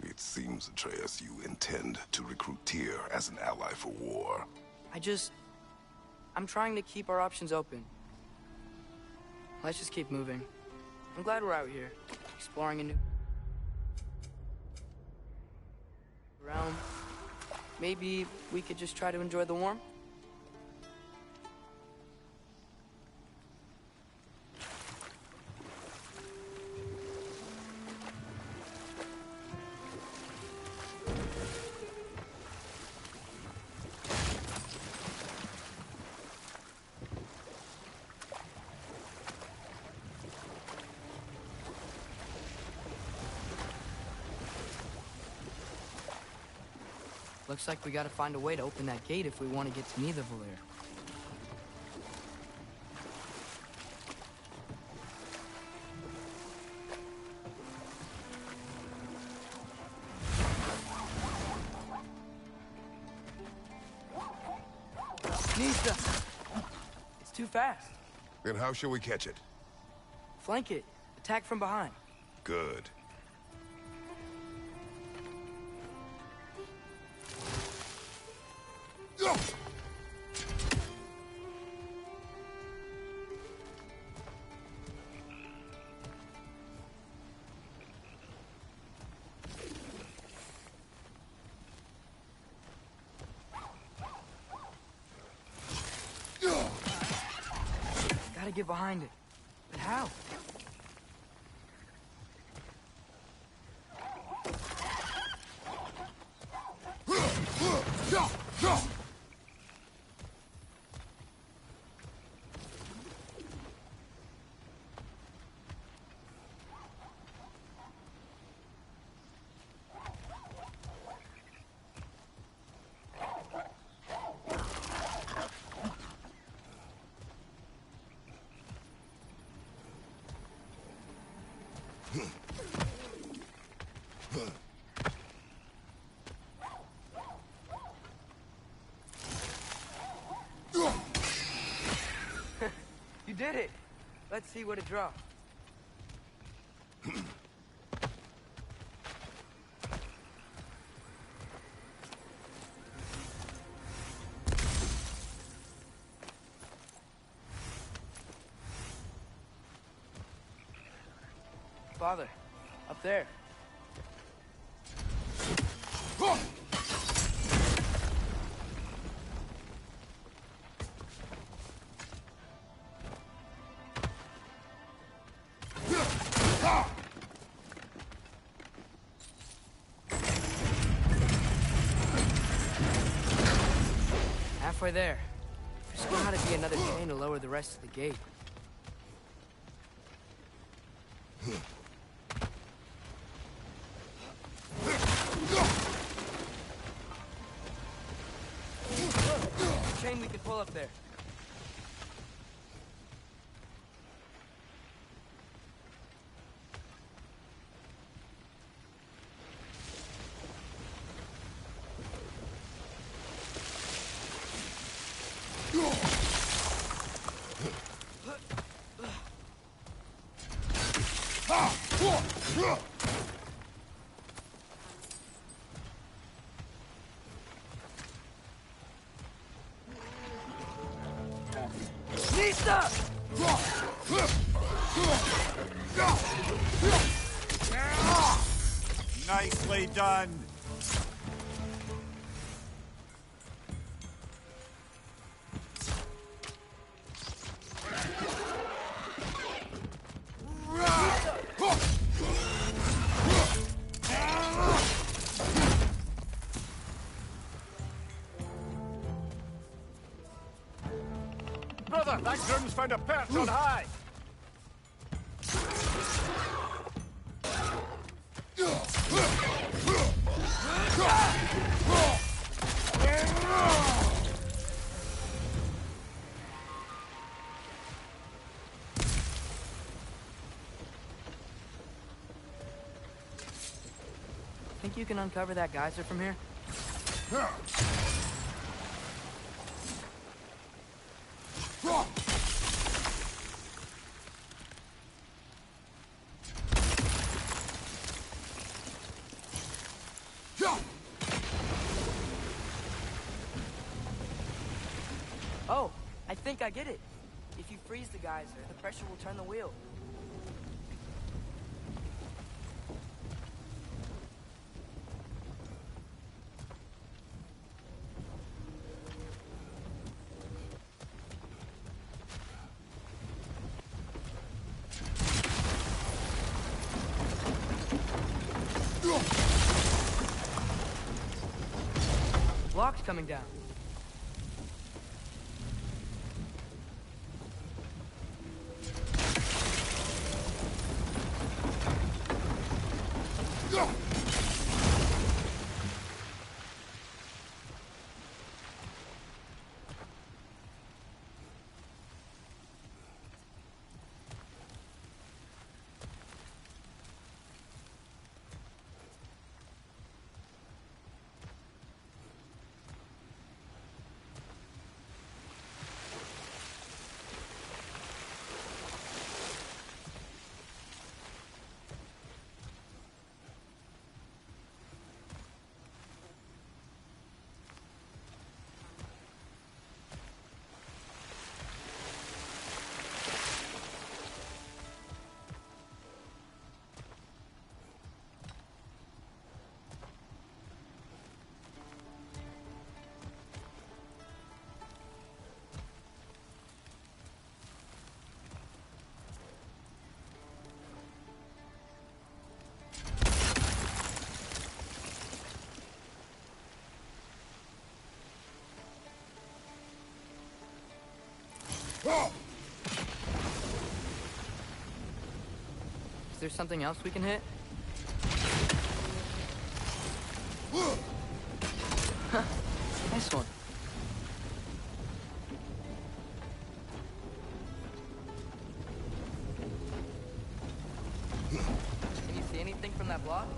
It seems, Atreus, you intend to recruit Tyr as an ally for war. I'm trying to keep our options open. Let's just keep moving. I'm glad we're out here, exploring a new realm. Maybe we could just try to enjoy the warmth? Looks like we gotta find a way to open that gate if we want to get to Nidavellir. Nisa! It's too fast. Then how shall we catch it? Flank it. Attack from behind. Good. Gotta get behind it. But how? You did it! Let's see what it dropped. Father, up there. Halfway there. There's gotta be another chain to lower the rest of the gate. Chain we can pull up there. Nista! Nicely done. Brother, that groom's found a perch on high. Think you can uncover that geyser from here? Oh, I think I get it. If you freeze the geyser, the pressure will turn the wheel. Block's coming down. Is there something else we can hit? Nice one. Can you see anything from that block?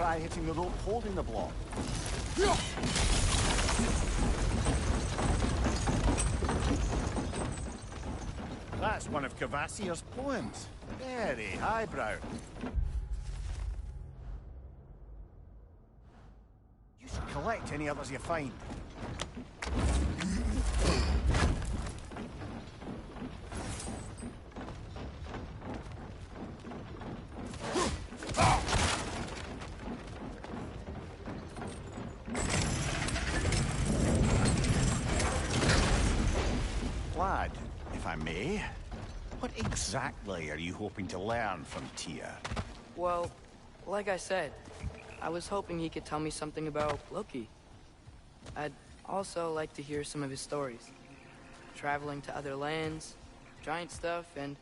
try hitting the rope holding the block. That's one of Cavassier's poems. Very highbrow. You should collect any others you find. Lad, if I may, what exactly are you hoping to learn from Tyr? Well, like I said, I was hoping he could tell me something about Loki. I'd also like to hear some of his stories. Traveling to other lands, giant stuff, and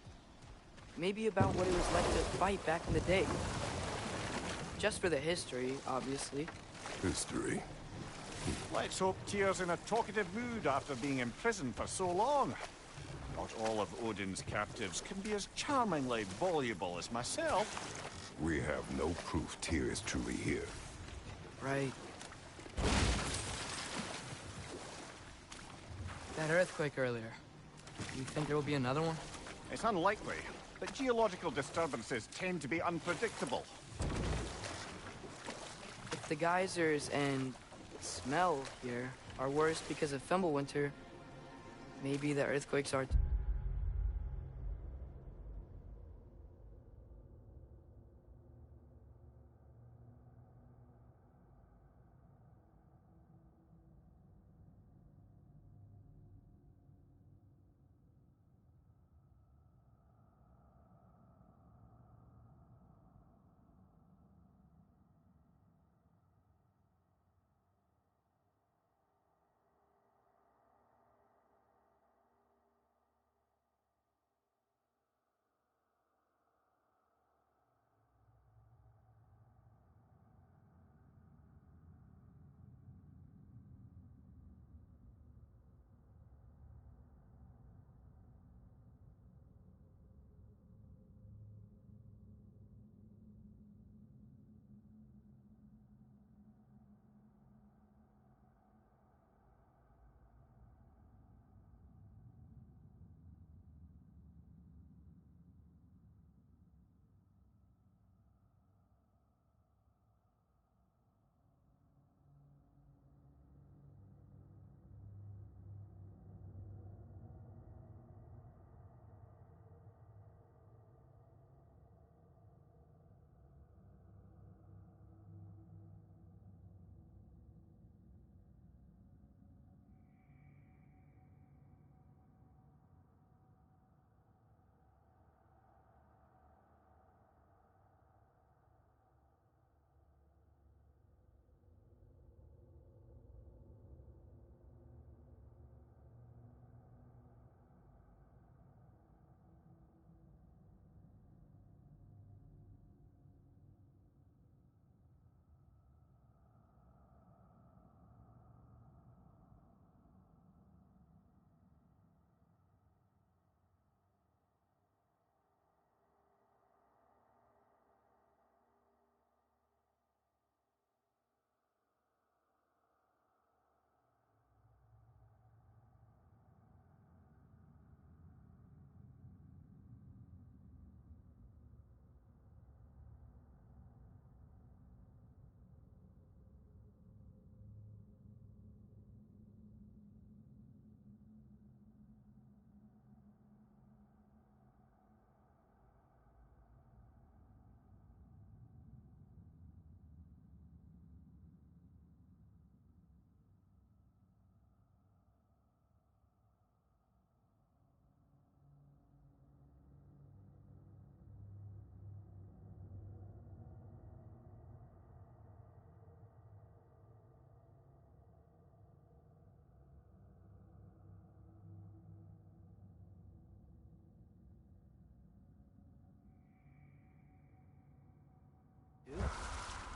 maybe about what it was like to fight back in the day. Just for the history, obviously. History. Let's hope Tyr's in a talkative mood after being imprisoned for so long. Not all of Odin's captives can be as charmingly voluble as myself. We have no proof Tyr is truly here. Right. That earthquake earlier. You think there will be another one? It's unlikely, but geological disturbances tend to be unpredictable. If the geysers and smell here are worse because of Fimbulwinter, maybe the earthquakes are...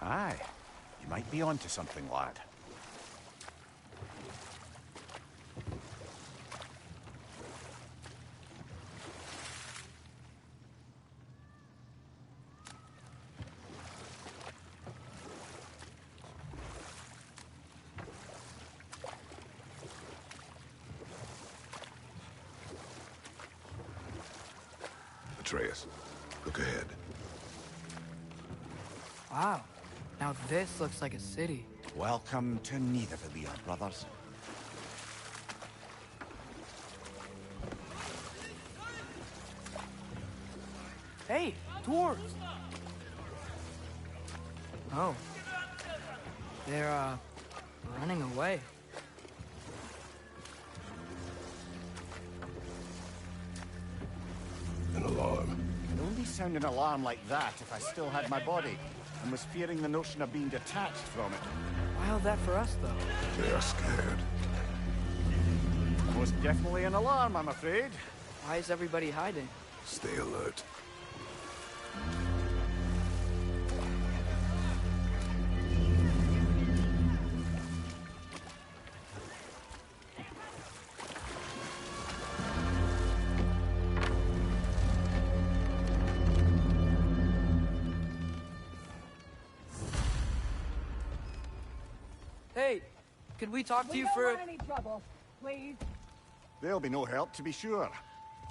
Aye, you might be onto something, lad. Atreus, look ahead. Wow. Now this looks like a city. Welcome to Nidavellir, brothers. Hey, dwarves! Oh. They're, running away. An alarm. I'd only sound an alarm like that if I still had my body, and was fearing the notion of being detached from it. Wild that for us, though. They are scared. Most definitely an alarm, I'm afraid. Why is everybody hiding? Stay alert. Hey, could we talk to you We for... don't want any trouble, please. There'll be no help, to be sure.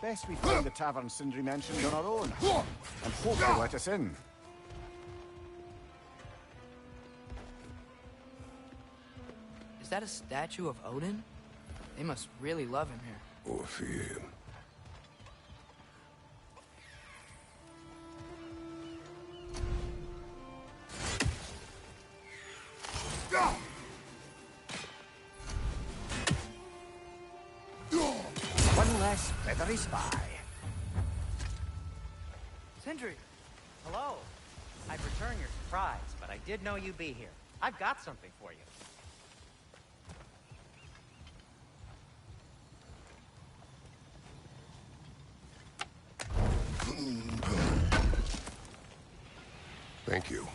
Best we find the tavern Sindri mentioned on our own, and hope they let us in. Is that a statue of Odin? They must really love him here. Or fear him. One less feathery spy. Sindri! Hello. I'd return your surprise, but I did know you'd be here. I've got something for you. Thank you.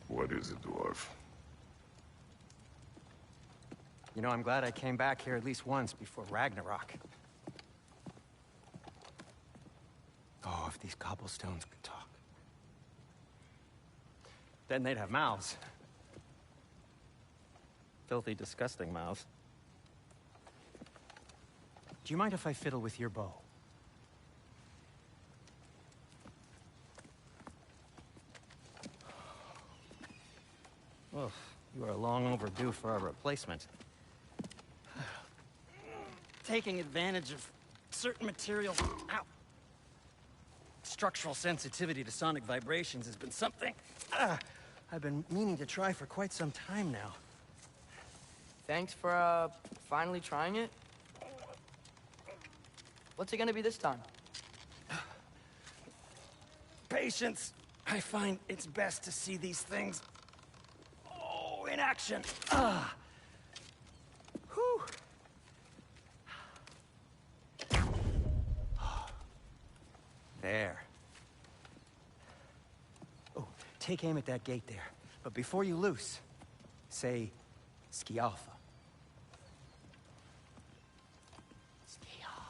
What is it, dwarf? You know, I'm glad I came back here at least once before Ragnarok. Oh, if these cobblestones could talk. Then they'd have mouths. Filthy, disgusting mouths. Do you mind if I fiddle with your bow? Well, you are long overdue for a replacement. Taking advantage of certain materials. Ow. Structural sensitivity to sonic vibrations has been something I've been meaning to try for quite some time now. Thanks for, finally trying it. What's it gonna be this time? Patience. I find it's best to see these things in action. Whew. There. Oh, take aim at that gate there. But before you loose, say, Skialfa. Skialfa.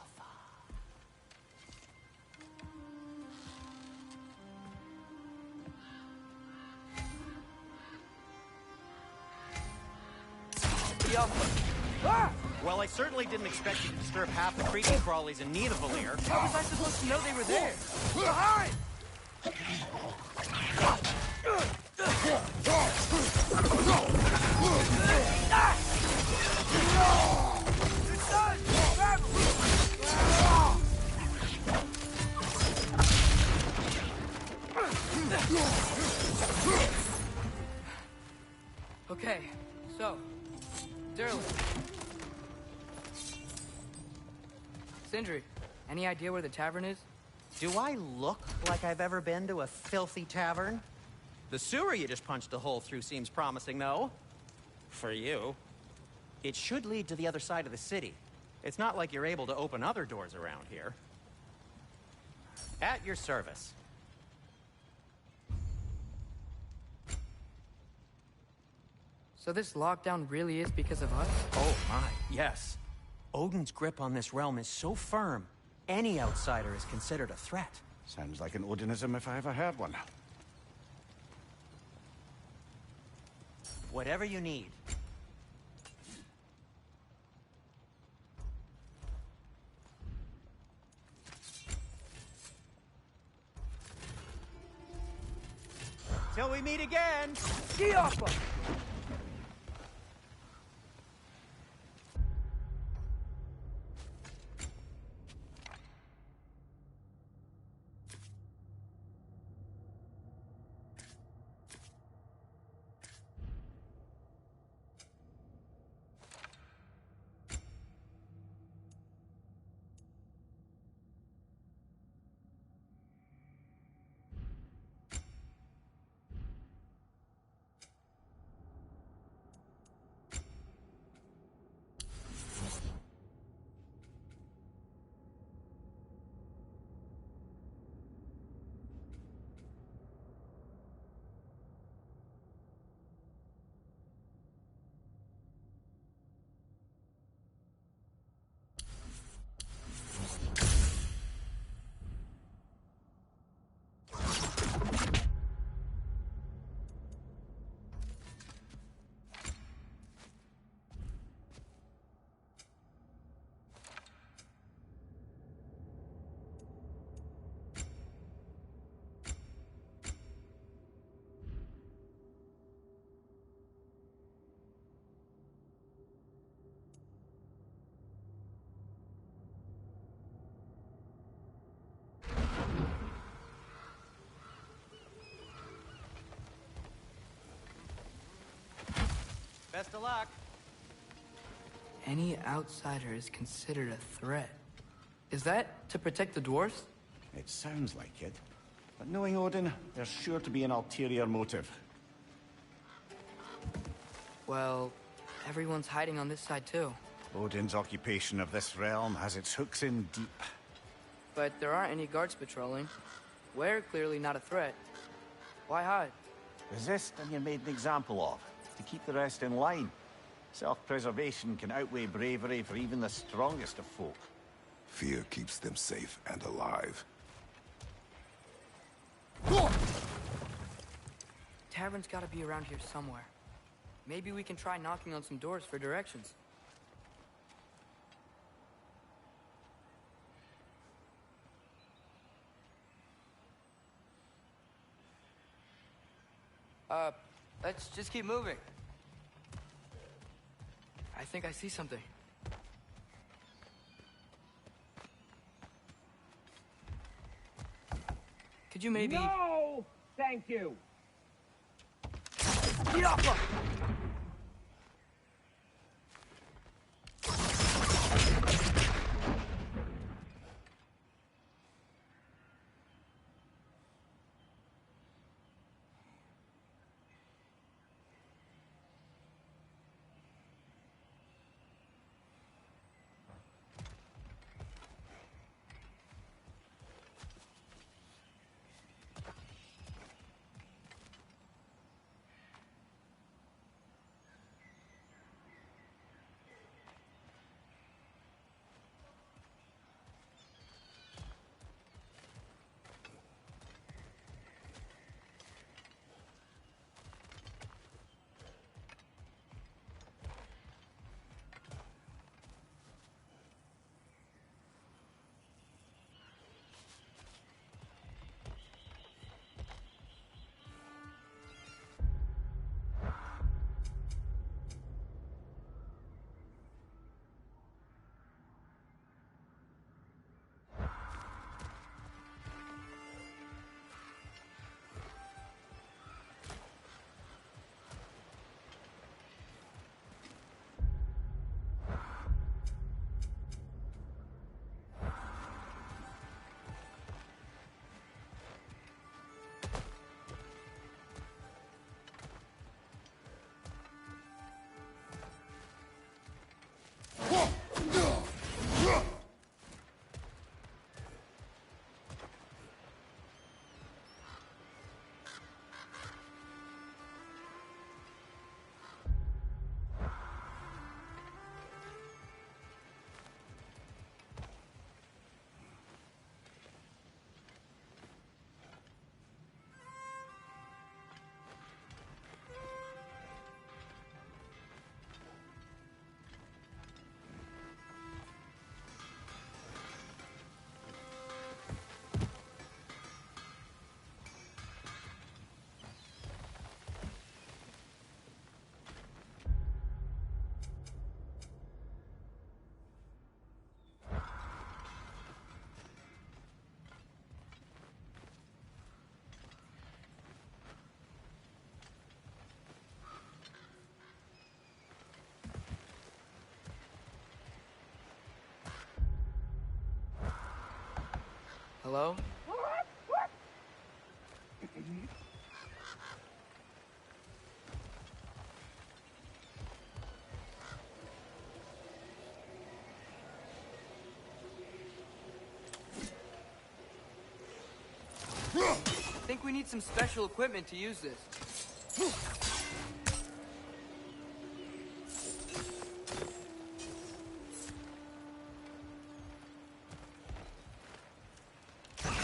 Ah! Well, I certainly didn't expect you to disturb half the creepy crawlies in Nidavellir. How was I supposed to know they were there? Behind! Okay, so, Durlin. Sindri, any idea where the tavern is? Do I look like I've ever been to a filthy tavern? The sewer you just punched a hole through seems promising, though. For you. It should lead to the other side of the city. It's not like you're able to open other doors around here. At your service. So this lockdown really is because of us? Oh my, yes. Odin's grip on this realm is so firm, any outsider is considered a threat. Sounds like an Odinism if I ever heard one. Whatever you need. Till we meet again! Gioffa! Best of luck. Any outsider is considered a threat. Is that to protect the dwarves? It sounds like it. But knowing Odin, there's sure to be an ulterior motive. Well, everyone's hiding on this side too. Odin's occupation of this realm has its hooks in deep. But there aren't any guards patrolling. We're clearly not a threat. Why hide? Resist and you're made an example of, to keep the rest in line. Self-preservation can outweigh bravery for even the strongest of folk. Fear keeps them safe and alive. Tavern's gotta be around here somewhere. Maybe we can try knocking on some doors for directions. Let's just keep moving. I think I see something. Could you maybe... No! Thank you. Gioffa! Hello? I think we need some special equipment to use this.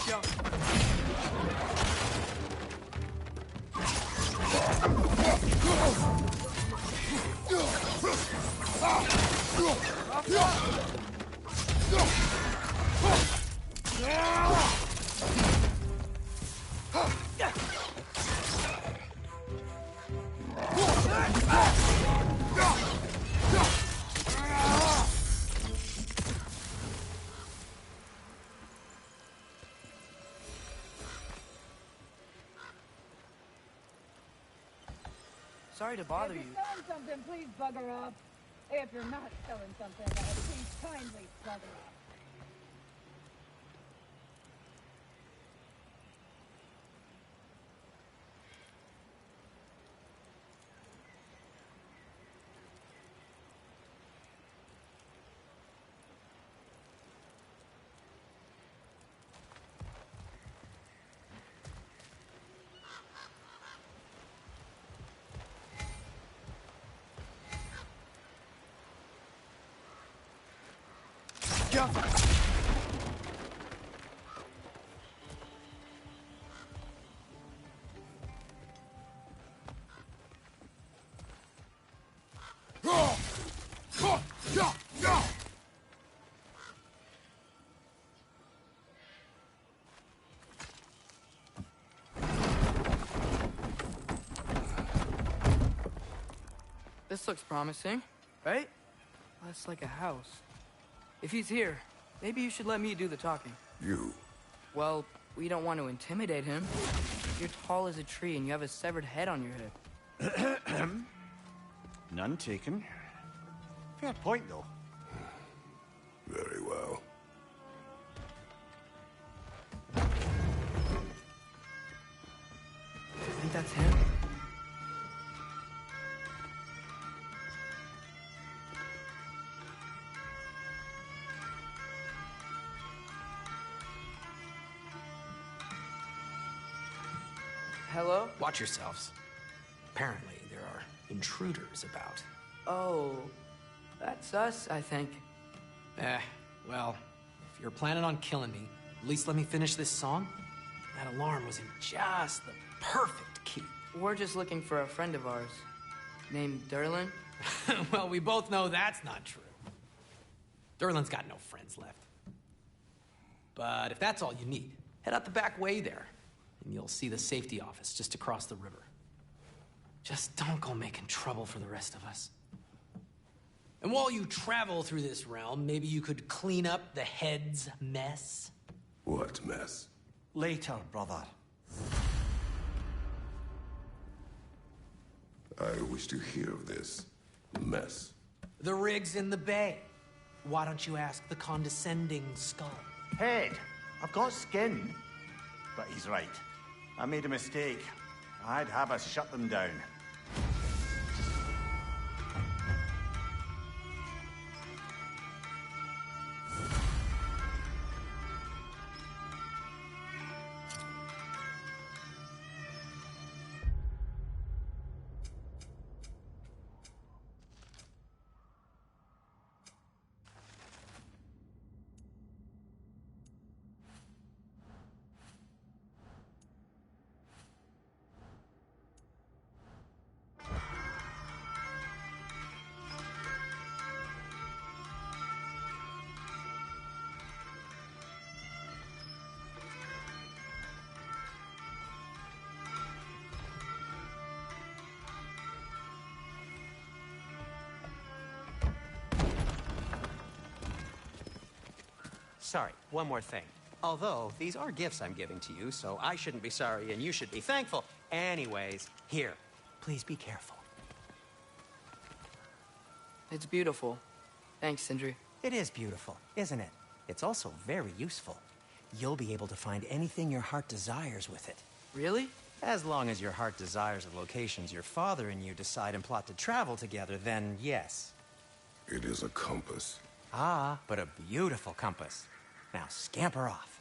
Jump. Sorry to bother If you. you're selling something, please bugger off. If you're not selling something, please kindly bugger off. Jump. This looks promising, right? That's like a house. If he's here, maybe you should let me do the talking. You? Well, we don't want to intimidate him. You're tall as a tree and you have a severed head on your head. None taken. Fair point, though. Very well. I think that's him. Hello? Watch yourselves. Apparently, there are intruders about. Oh, that's us, I think. Well, if you're planning on killing me, at least let me finish this song. That alarm was in just the perfect key. We're just looking for a friend of ours named Derlin. Well, we both know that's not true. Derlin's got no friends left. But if that's all you need, head out the back way there, and you'll see the safety office just across the river. Just don't go making trouble for the rest of us. And while you travel through this realm, maybe you could clean up the head's mess? What mess? Later, brother. I wish to hear of this mess. The rig's in the bay. Why don't you ask the condescending skull? Head, I've got skin. But he's right. I made a mistake. I'd have us shut them down. Sorry, one more thing. Although, these are gifts I'm giving to you, so I shouldn't be sorry and you should be thankful. Anyways, here, please be careful. It's beautiful. Thanks, Sindri. It is beautiful, isn't it? It's also very useful. you'll be able to find anything your heart desires with it. Really? As long as your heart desires the locations your father and you decide and plot to travel together, then yes. It is a compass. Ah, but a beautiful compass. Now scamper off.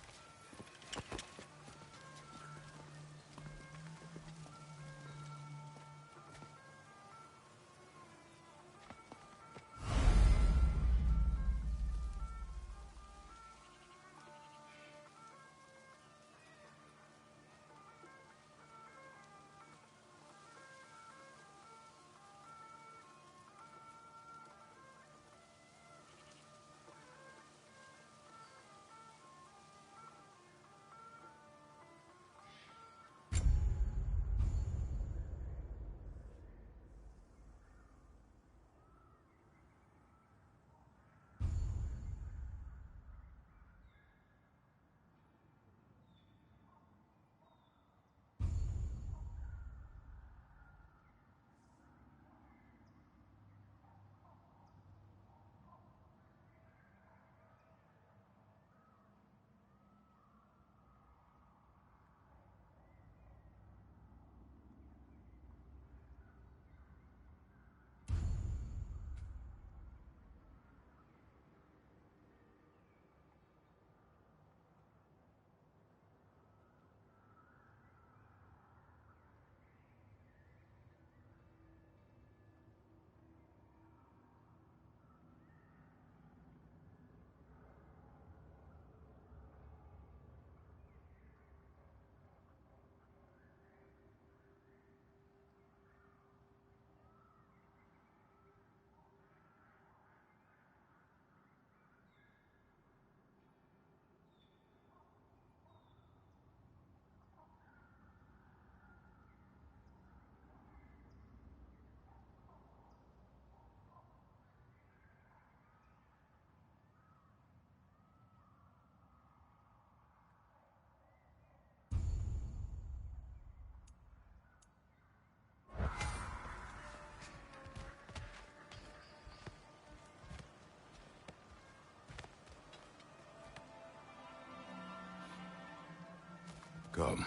Come.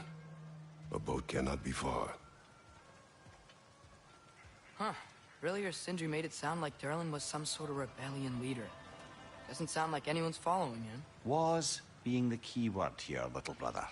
A boat cannot be far. Huh. Earlier, Sindri made it sound like Durlin was some sort of rebellion leader. Doesn't sound like anyone's following him. Was being the key word here, little brother.